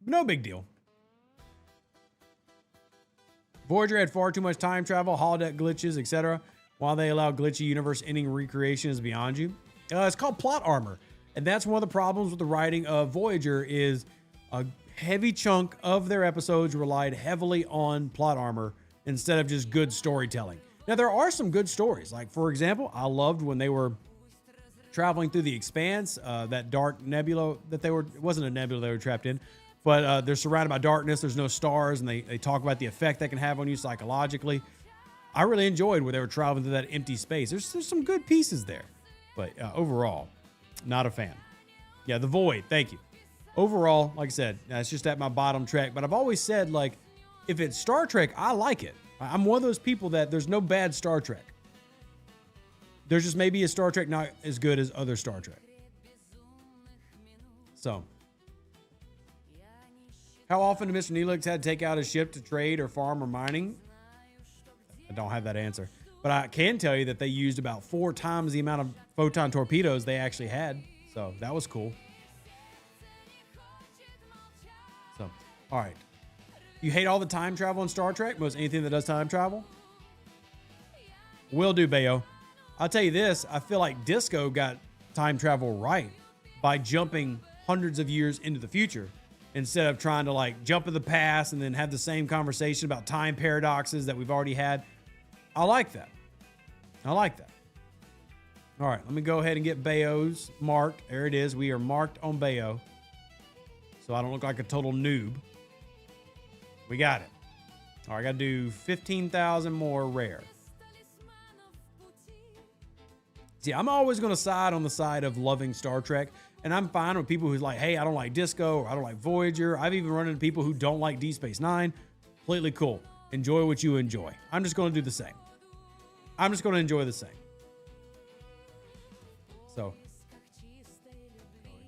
No big deal. Voyager had far too much time travel, holodeck glitches, etc. Why they allow glitchy universe-ending recreation is beyond you. It's called plot armor. And that's one of the problems with the writing of Voyager is a heavy chunk of their episodes relied heavily on plot armor instead of just good storytelling. Now, there are some good stories. Like, for example, I loved when they were traveling through the Expanse, that dark nebula that it wasn't a nebula they were trapped in, but they're surrounded by darkness. There's no stars, and they talk about the effect that can have on you psychologically. I really enjoyed where they were traveling through that empty space. There's some good pieces there, but overall, not a fan. Yeah, The Void, thank you. Overall, like I said, it's just at my bottom track, but I've always said, like, if it's Star Trek, I like it. I'm one of those people that there's no bad Star Trek. There's just maybe a Star Trek not as good as other Star Trek. So, how often did Mr. Neelix had to take out his ship to trade or farm or mining? I don't have that answer. But I can tell you that they used about 4 times the amount of photon torpedoes they actually had. So, that was cool. So, all right. You hate all the time travel in Star Trek? Most anything that does time travel? Will do, Bayo. I'll tell you this. I feel like Disco got time travel right by jumping hundreds of years into the future instead of trying to like jump in the past and then have the same conversation about time paradoxes that we've already had. I like that. I like that. All right, let me go ahead and get Bayo's marked. There it is. We are marked on Bayo. So I don't look like a total noob. We got it. All right, I got to do 15,000 more rare. See, I'm always going to side on the side of loving Star Trek, and I'm fine with people who's like, hey, I don't like Disco, or I don't like Voyager. I've even run into people who don't like Deep Space Nine. Completely cool. Enjoy what you enjoy. I'm just going to do the same. I'm just going to enjoy the same. So,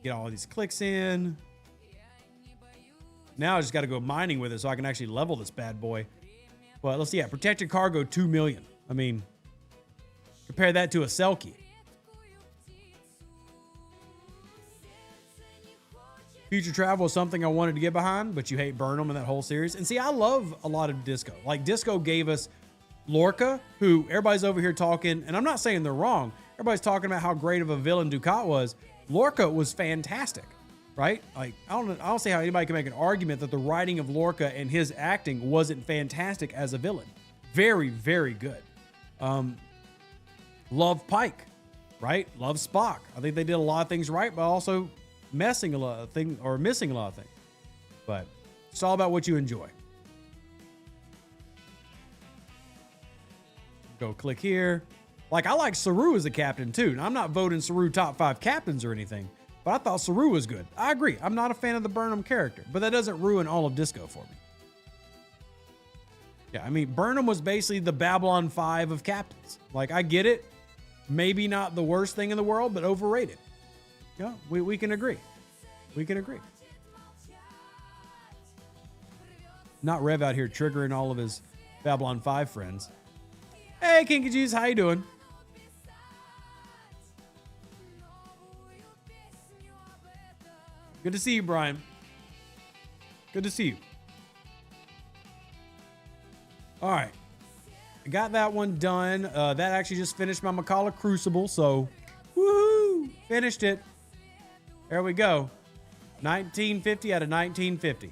get all these clicks in. Now I just got to go mining with it so I can actually level this bad boy. But let's see, protected cargo, 2 million. I mean, compare that to a Selkie. Future travel is something I wanted to get behind, but you hate Burnham in that whole series. And see, I love a lot of Disco. Like, Disco gave us Lorca, who everybody's over here talking, and I'm not saying they're wrong. Everybody's talking about how great of a villain Ducat was. Lorca was fantastic, right? Like, I don't see how anybody can make an argument that the writing of Lorca and his acting wasn't fantastic as a villain. Very, very good. Love Pike, right? Love Spock. I think they did a lot of things right, but also missing a lot of things. But it's all about what you enjoy. Go click here. Like, I like Saru as a captain too. Now, I'm not voting Saru top 5 captains or anything, but I thought Saru was good. I agree. I'm not a fan of the Burnham character, but that doesn't ruin all of Disco for me. Yeah, I mean, Burnham was basically the Babylon 5 of captains. Like, I get it. Maybe not the worst thing in the world, but overrated. Yeah, we can agree. We can agree. Not Rev out here triggering all of his Babylon 5 friends. Hey, Kinky G's, how you doing? Good to see you, Brian. Good to see you. All right. I got that one done. That actually just finished my Macalla Crucible, so woohoo! Finished it. There we go. 1950 out of 1950.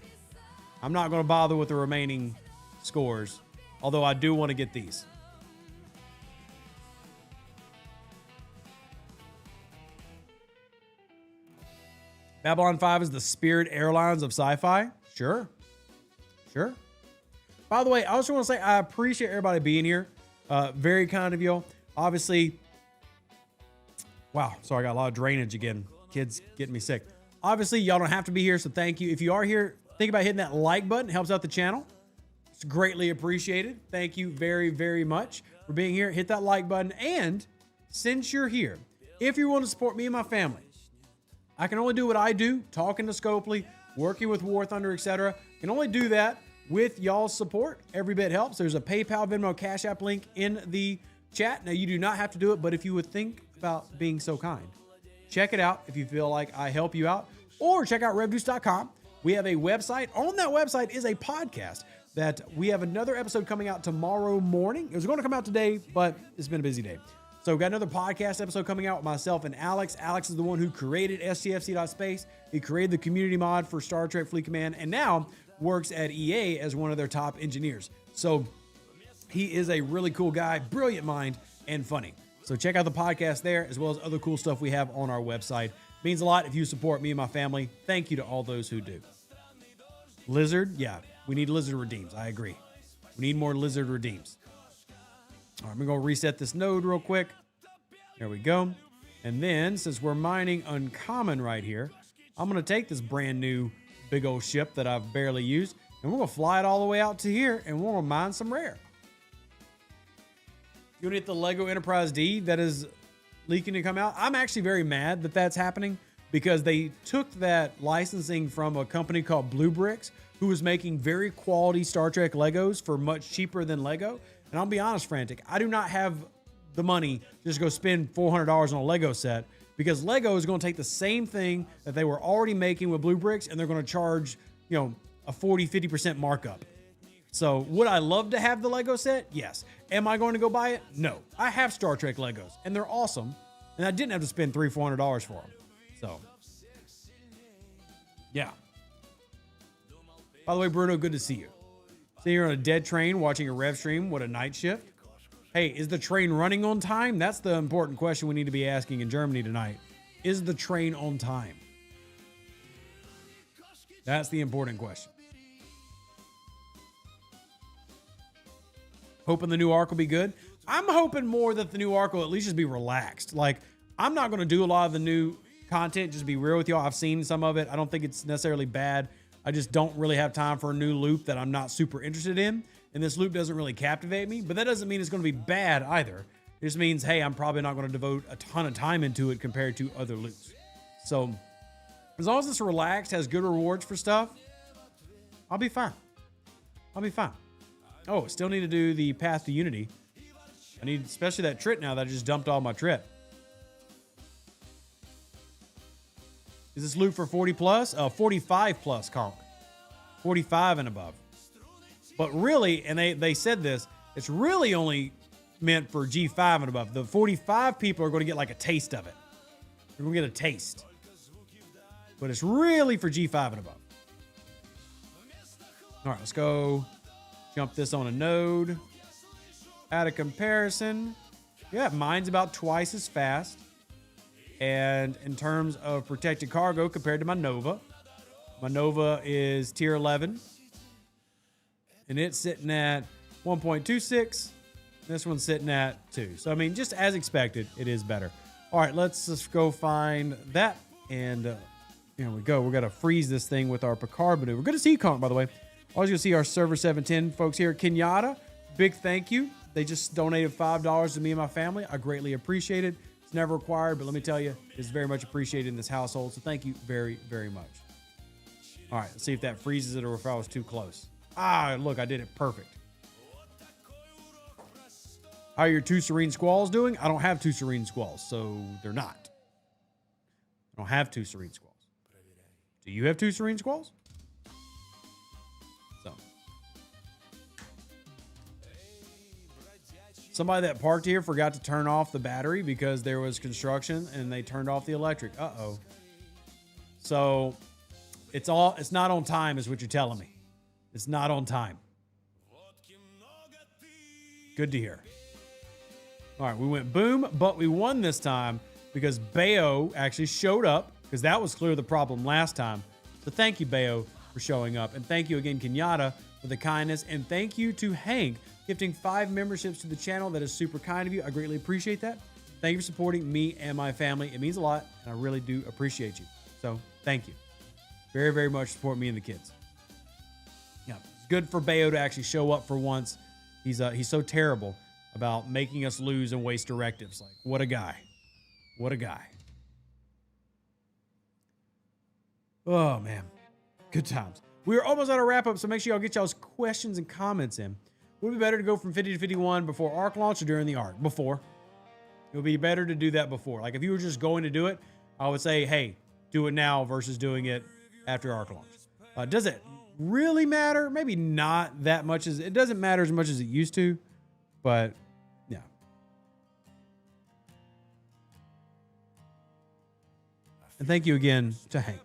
I'm not going to bother with the remaining scores, although I do want to get these. Babylon 5 is the Spirit Airlines of sci-fi? Sure. Sure. By the way, I also want to say I appreciate everybody being here. Very kind of you. Obviously, wow, sorry, I got a lot of drainage again. Kids getting me sick. Obviously, y'all don't have to be here, so thank you. If you are here, think about hitting that like button. It helps out the channel. It's greatly appreciated. Thank you very, very much for being here. Hit that like button. And since you're here, if you're willing to support me and my family, I can only do what I do, talking to Scopely, working with War Thunder, etc. I can only do that with y'all's support. Every bit helps. There's a PayPal, Venmo, Cash App link in the chat. Now, you do not have to do it, but if you would think about being so kind, check it out if you feel like I help you out. Or check out RevDuce.com. We have a website. On that website is a podcast that we have another episode coming out tomorrow morning. It was going to come out today, but it's been a busy day. So we've got another podcast episode coming out with myself and Alex. Alex is the one who created STFC.space. He created the community mod for Star Trek Fleet Command and now works at EA as one of their top engineers. So he is a really cool guy, brilliant mind, and funny. So check out the podcast there, as well as other cool stuff we have on our website. Means a lot if you support me and my family. Thank you to all those who do. Lizard, yeah, we need Lizard redeems. I agree. We need more Lizard redeems. All right, I'm going to reset this node real quick. There we go. And then, since we're mining uncommon right here, I'm going to take this brand new big old ship that I've barely used, and we're going to fly it all the way out to here, and we're going to mine some rare. You want to get the Lego Enterprise D that is leaking to come out? I'm actually very mad that that's happening because they took that licensing from a company called Blue Bricks, who was making very quality Star Trek Legos for much cheaper than Lego. And I'll be honest, Frantic, I do not have the money just to go spend $400 on a Lego set because Lego is going to take the same thing that they were already making with Blue Bricks and they're going to charge, a 40-50% markup. So would I love to have the Lego set? Yes. Am I going to go buy it? No. I have Star Trek Legos and they're awesome. And I didn't have to spend $300-$400 for them. So, yeah. By the way, Bruno, good to see you. So you're on a dead train watching a rev stream. What a night shift. Hey, is the train running on time? That's the important question we need to be asking in Germany tonight. Is the train on time? That's the important question. Hoping the new arc will be good. I'm hoping more that the new arc will at least just be relaxed. Like, I'm not going to do a lot of the new content, just be real with y'all. I've seen some of it. I don't think it's necessarily bad. I just don't really have time for a new loop that I'm not super interested in. And this loop doesn't really captivate me, but that doesn't mean it's going to be bad either. It just means, hey, I'm probably not going to devote a ton of time into it compared to other loops. So as long as it's relaxed, has good rewards for stuff, I'll be fine. I'll be fine. Oh, still need to do the Path to Unity. I need especially that trip now that I just dumped all my trip. Is this loot for 40 plus? 45 plus, Conk. 45 and above. But really, and they said this, it's really only meant for G5 and above. The 45 people are going to get like a taste of it. They're going to get a taste. But it's really for G5 and above. All right, let's go jump this on a node. Add a comparison. Yeah, mine's about twice as fast. And in terms of protected cargo compared to my Nova is tier 11. And it's sitting at 1.26. This one's sitting at 2. So, I mean, just as expected, it is better. All right, let's just go find that. And here we go. We're going to freeze this thing with our Picard maneuver. Good to see you, Conk, by the way. Always going to see our Server 710 folks here. Kenyatta, big thank you. They just donated $5 to me and my family. I greatly appreciate it. It's never required, but let me tell you, it's very much appreciated in this household. So thank you very, very much. All right, let's see if that freezes it or if I was too close. Ah, look, I did it perfect. How are your 2 Serene Squalls doing? I don't have 2 Serene Squalls, so they're not. I don't have 2 Serene Squalls. Do you have 2 Serene Squalls? So. Somebody that parked here forgot to turn off the battery because there was construction and they turned off the electric. Uh-oh. So it's not on time is what you're telling me. It's not on time. Good to hear. All right, we went boom, but we won this time because Bayo actually showed up because that was clearly the problem last time. So thank you, Bayo, for showing up. And thank you again, Kenyatta, for the kindness. And thank you to Hank, gifting 5 memberships to the channel. That is super kind of you. I greatly appreciate that. Thank you for supporting me and my family. It means a lot, and I really do appreciate you. So thank you. Very, very much support me and the kids. Yeah, it's good for Bayo to actually show up for once. He's so terrible about making us lose and waste directives. Like, what a guy. What a guy. Oh, man. Good times. We are almost at our wrap-up, so make sure y'all get y'all's questions and comments in. Would it be better to go from 50 to 51 before arc launch or during the arc? Before. It would be better to do that before. Like, if you were just going to do it, I would say, hey, do it now versus doing it after arc launch. Does it really matter. Maybe not that much as it doesn't matter as much as it used to, but yeah. And thank you again to Hank.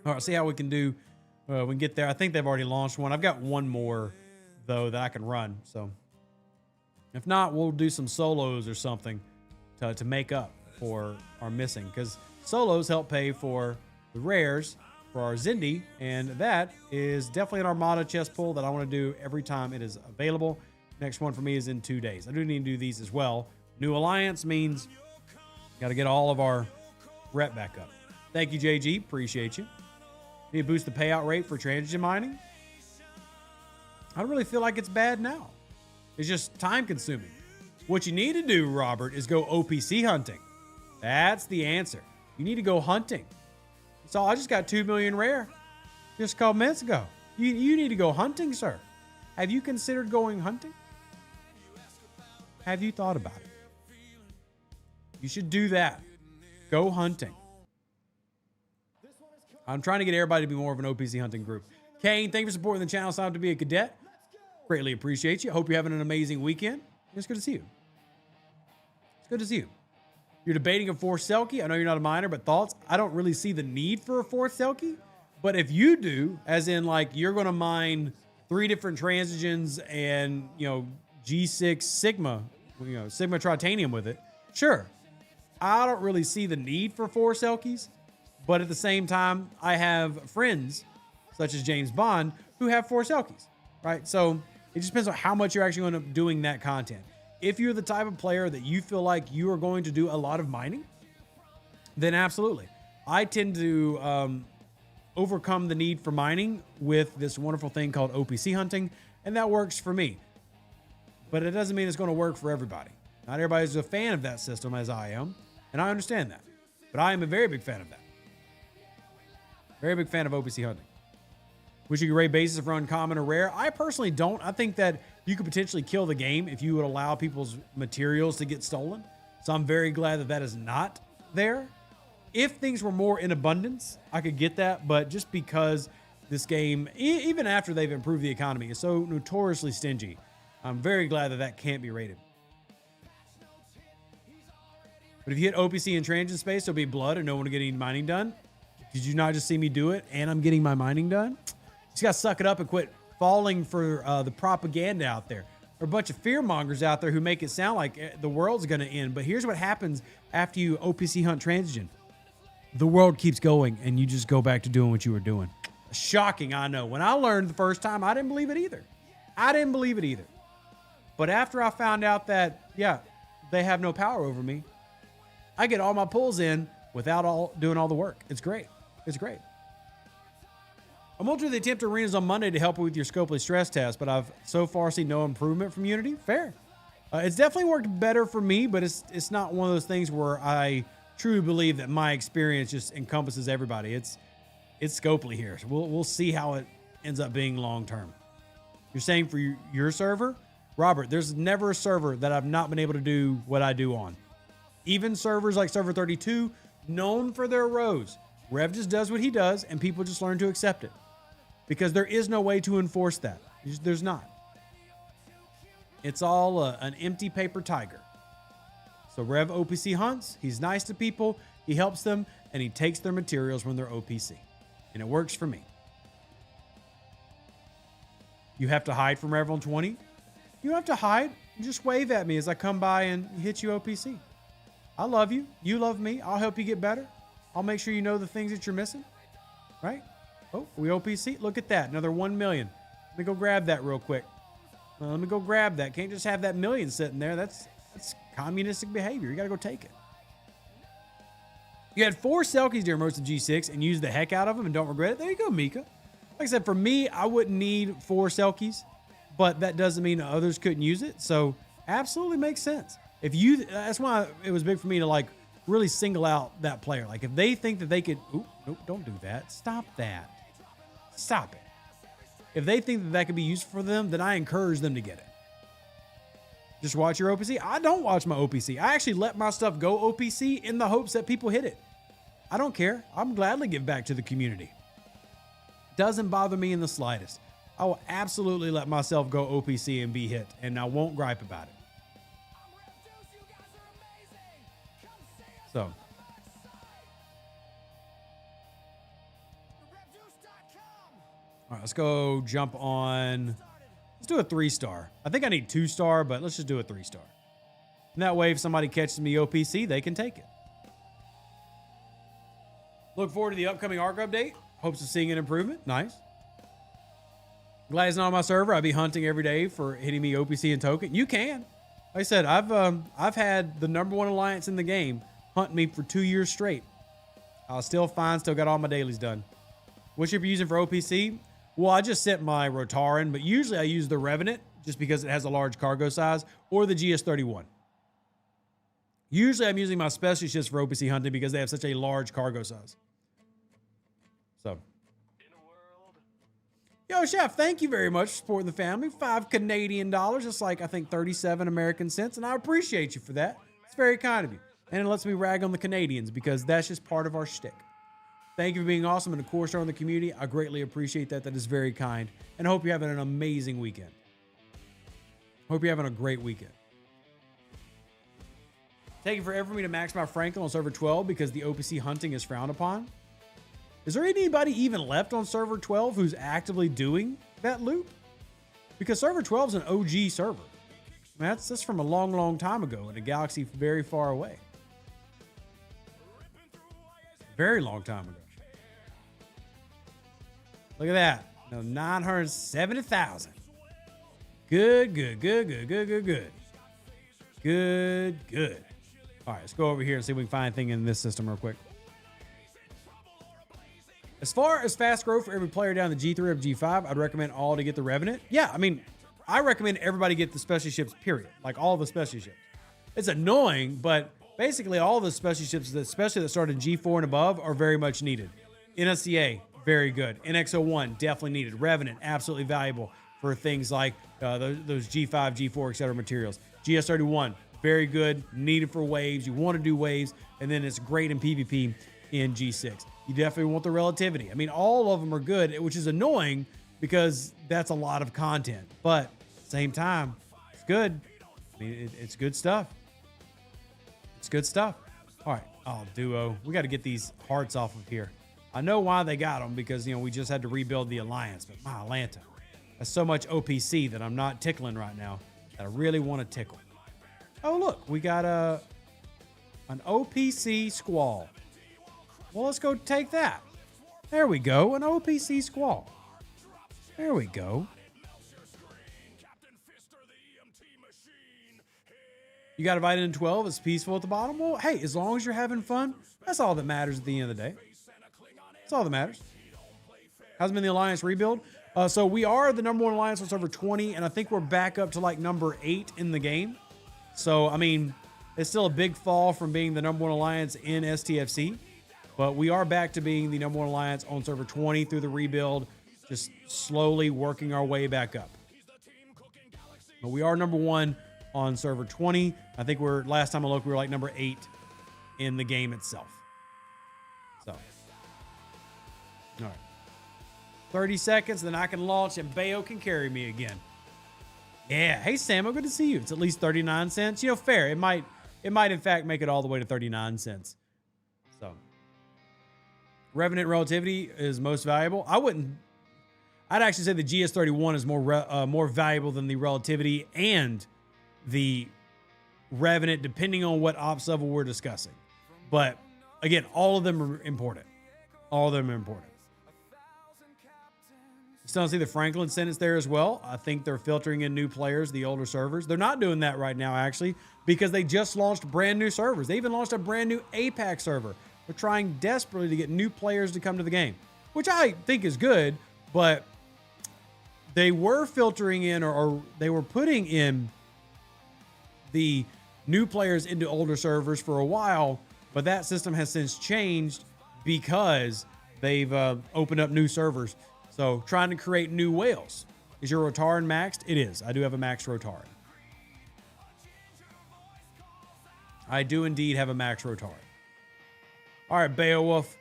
All right, see how we can do. We can get there. I think they've already launched one. I've got one more though that I can run. So if not, we'll do some solos or something to make up for our missing, because solos help pay for the rares for our Zindi, and that is definitely an Armada chest pull that I want to do every time it is available. Next one for me is in 2 days. I do need to do these as well. New Alliance means got to get all of our rep back up. Thank you, JG. Appreciate you. Need to boost the payout rate for transition mining. I don't really feel like it's bad now. It's just time consuming. What you need to do, Robert, is go OPC hunting. That's the answer. You need to go hunting. So I just got 2 million rare just a couple minutes ago. You need to go hunting, sir. Have you considered going hunting? Have you thought about it? You should do that. Go hunting. I'm trying to get everybody to be more of an OPC hunting group. Kane, thank you for supporting the channel. Sign up to be a cadet. Greatly appreciate you. Hope you're having an amazing weekend. It's good to see you. It's good to see you. You're debating a fourth Selkie. I know you're not a miner, but thoughts? I don't really see the need for a fourth Selkie. But if you do, as in like you're going to mine 3 different transigens and, G6 Sigma, Sigma Tritanium with it, sure. I don't really see the need for 4 Selkies. But at the same time, I have friends such as James Bond who have 4 Selkies, right? So it just depends on how much you're actually going to doing that content. If you're the type of player that you feel like you are going to do a lot of mining, then absolutely. I tend to overcome the need for mining with this wonderful thing called OPC hunting, and that works for me. But it doesn't mean it's going to work for everybody. Not everybody's a fan of that system as I am, and I understand that. But I am a very big fan of that. Very big fan of OPC hunting. Wish you could rate bases for uncommon or rare. I personally don't. I think that you could potentially kill the game if you would allow people's materials to get stolen. So I'm very glad that that is not there. If things were more in abundance, I could get that. But just because this game, even after they've improved the economy, is so notoriously stingy, I'm very glad that that can't be rated. But if you hit OPC in transit space, there'll be blood and no one will get any mining done. Did you not just see me do it and I'm getting my mining done? Just got to suck it up and quit falling for the propaganda out there. There are a bunch of fearmongers out there who make it sound like the world's going to end. But here's what happens after you OPC hunt transigen. The world keeps going and you just go back to doing what you were doing. Shocking, I know. When I learned the first time, I didn't believe it either. But after I found out that, yeah, they have no power over me, I get all my pulls in without doing all the work. It's great. It's great. I'm going to do the attempt arenas on Monday to help with your Scopely stress test, but I've so far seen no improvement from Unity. Fair. It's definitely worked better for me, but it's not one of those things where I truly believe that my experience just encompasses everybody. It's Scopely here. So we'll see how it ends up being long term. You're saying for your server? Robert, there's never a server that I've not been able to do what I do on. Even servers like Server 32, known for their rows. Rev just does what he does, and people just learn to accept it. Because there is no way to enforce that. There's not. It's all an empty paper tiger. So Rev OPC hunts. He's nice to people. He helps them, and he takes their materials when they're OPC. And it works for me. You have to hide from Rev on 20. You don't have to hide. You just wave at me as I come by and hit you OPC. I love you. You love me. I'll help you get better. I'll make sure you know the things that you're missing. Right? Oh, we OPC. Look at that. Another 1 million. Let me go grab that real quick. Let me go grab that. Can't just have that million sitting there. That's communistic behavior. You got to go take it. You had 4 Selkies during most of G6 and used the heck out of them and don't regret it. There you go, Mika. Like I said, for me, I wouldn't need 4 Selkies, but that doesn't mean others couldn't use it. So absolutely makes sense. That's why it was big for me to like really single out that player. Like if they think that they could, nope, don't do that. Stop that. Stop it. If they think that could be useful for them, then I encourage them to get it. Just watch your OPC. I don't watch my OPC. I actually let my stuff go OPC in the hopes that people hit it. I don't care. I'm gladly give back to the community. Doesn't bother me in the slightest. I will absolutely let myself go OPC and be hit, and I won't gripe about it. So. All right, let's go jump on. Let's do a 3-star. I think I need 2-star, but let's just do a 3-star. And that way, if somebody catches me OPC, they can take it. Look forward to the upcoming ARC update. Hopes of seeing an improvement. Nice. Glad it's not on my server. I'll be hunting every day for hitting me OPC and token. You can. Like I said, I've had the #1 alliance in the game hunt me for 2 years straight. I was still fine. Still got all my dailies done. What ship are you using for OPC? Well, I just set my Rotaran, but usually I use the Revenant just because it has a large cargo size, or the GS31. Usually I'm using my special ships for OPC hunting because they have such a large cargo size. So. Yo, Chef, thank you very much for supporting the family. $5 Canadian. That's like, I think, 37 American cents, and I appreciate you for that. It's very kind of you. And it lets me rag on the Canadians because that's just part of our shtick. Thank you for being awesome and, of course, showing the community. I greatly appreciate that. That is very kind. And I hope you're having an amazing weekend. Hope you're having a great weekend. Taking forever for me to max my Franklin on server 12 because the OPC hunting is frowned upon. Is there anybody even left on server 12 who's actively doing that loop? Because server 12 is an OG server. I mean, that's from a long, long time ago in a galaxy very far away. Very long time ago. Look at that. No, 970,000. Good, good, good, good, good, good, good. Good, good. All right, let's go over here and see if we can find anything in this system real quick. As far as fast growth for every player down the G3 or G5, I'd recommend all to get the Revenant. Yeah, I mean, I recommend everybody get the special ships, period. Like all the special ships. It's annoying, but basically all the special ships, especially that start in G4 and above, are very much needed. NSCA, very good. NX01, definitely needed. Revenant, absolutely valuable for things like those G5, G4, etc. materials. GS31, very good, needed for waves. You want to do waves, and then it's great in PvP in G6. You definitely want the relativity. I mean, all of them are good, which is annoying because that's a lot of content. But at the same time, it's good. I mean, it's good stuff. It's good stuff. All right. Oh, Duo. We got to get these hearts off of here. I know why they got them because, we just had to rebuild the alliance. But my Atlanta, that's so much OPC that I'm not tickling right now that I really want to tickle. Oh, look. We got an OPC Squall. Well, let's go take that. There we go. An OPC Squall. There we go. You got invited in 12. It's peaceful at the bottom. Well, hey, as long as you're having fun, that's all that matters at the end of the day. That's all that matters. How's been the alliance rebuild? So we are the #1 alliance on server 20, and I think we're back up to like number 8 in the game. So, I mean, it's still a big fall from being the #1 alliance in STFC. But we are back to being the #1 alliance on server 20 through the rebuild, just slowly working our way back up. But we are #1 on server 20. I think last time I looked, we were like number 8 in the game itself. So, all right. 30 seconds, then I can launch and Bayo can carry me again. Yeah. Hey, Sam, good to see you. It's at least 39 cents. Fair. It might in fact make it all the way to 39 cents. So, Revenant relativity is most valuable. I'd actually say the GS31 is more valuable than the relativity and the Revenant, depending on what ops level we're discussing. But again, all of them are important. All of them are important. Still don't see the Franklin sentence there as well. I think they're filtering in new players, the older servers. They're not doing that right now, actually, because they just launched brand new servers. They even launched a brand new APAC server. They're trying desperately to get new players to come to the game, which I think is good, but they were filtering in or they were putting in the new players into older servers for a while, but that system has since changed because they've opened up new servers. So trying to create new whales. Is your Rotaran maxed? It is. I do have a maxed Rotaran. I do indeed have a max Rotaran. All right, Beowulf.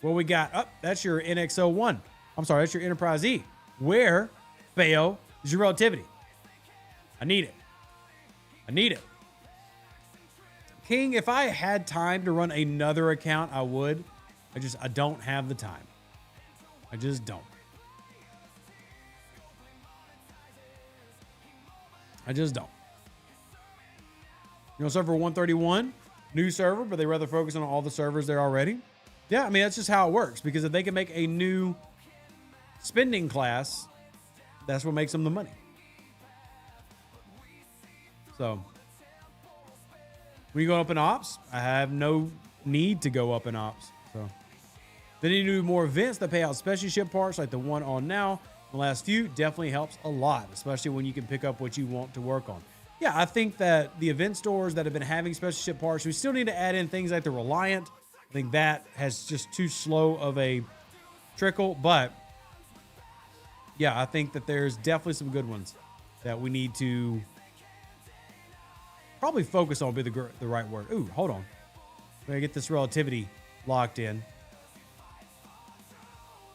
What we got? Oh, that's your NX01. I'm sorry, that's your Enterprise E. Where, Feo, is your relativity? I need it. I need it. King, if I had time to run another account, I would. I don't have the time. I just don't. I just don't. You know, server 131, new server, but they rather focus on all the servers there already. Yeah, I mean, that's just how it works, because if they can make a new spending class, that's what makes them the money. So when you go up in ops, I have no need to go up in ops. So they need to do more events that pay out special ship parts like the one on now. The last few definitely helps a lot, especially when you can pick up what you want to work on. Yeah, I think that the event stores that have been having special ship parts, we still need to add in things like the Reliant. I think that has just too slow of a trickle, but yeah, I think that there's definitely some good ones that we need to probably focus on, would be the right word. Ooh, hold on. I'm going to get this relativity locked in.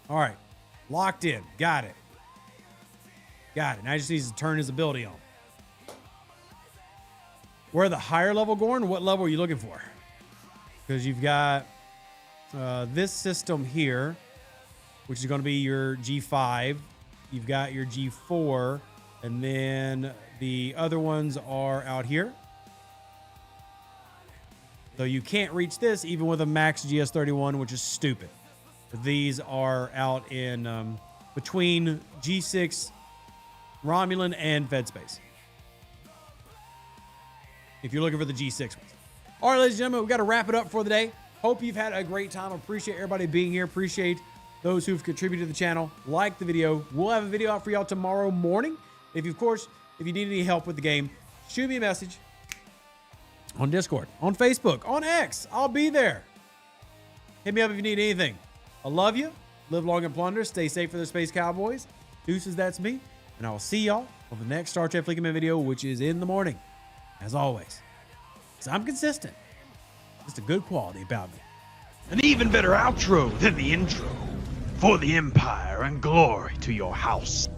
All right. Locked in. Got it. Got it. Now he just needs to turn his ability on. Where the higher level going? What level are you looking for? Because you've got this system here, which is going to be your G5. You've got your G4. And then the other ones are out here. So you can't reach this even with a max GS31, which is stupid. These are out in between G6, Romulan, and Fed space. If you're looking for the G6 ones. All right, ladies and gentlemen, we've got to wrap it up for the day. Hope you've had a great time. Appreciate everybody being here. Appreciate those who've contributed to the channel. Like the video. We'll have a video out for y'all tomorrow morning. If you need any help with the game, shoot me a message on Discord, on Facebook, on X. I'll be there. Hit me up if you need anything. I love you. Live long and plunder. Stay safe for the Space Cowboys. Deuces, that's me. And I will see y'all on the next Star Trek Fleet Command video, which is in the morning. As always. Because I'm consistent. Just a good quality about me. An even better outro than the intro. For the Empire and glory to your house.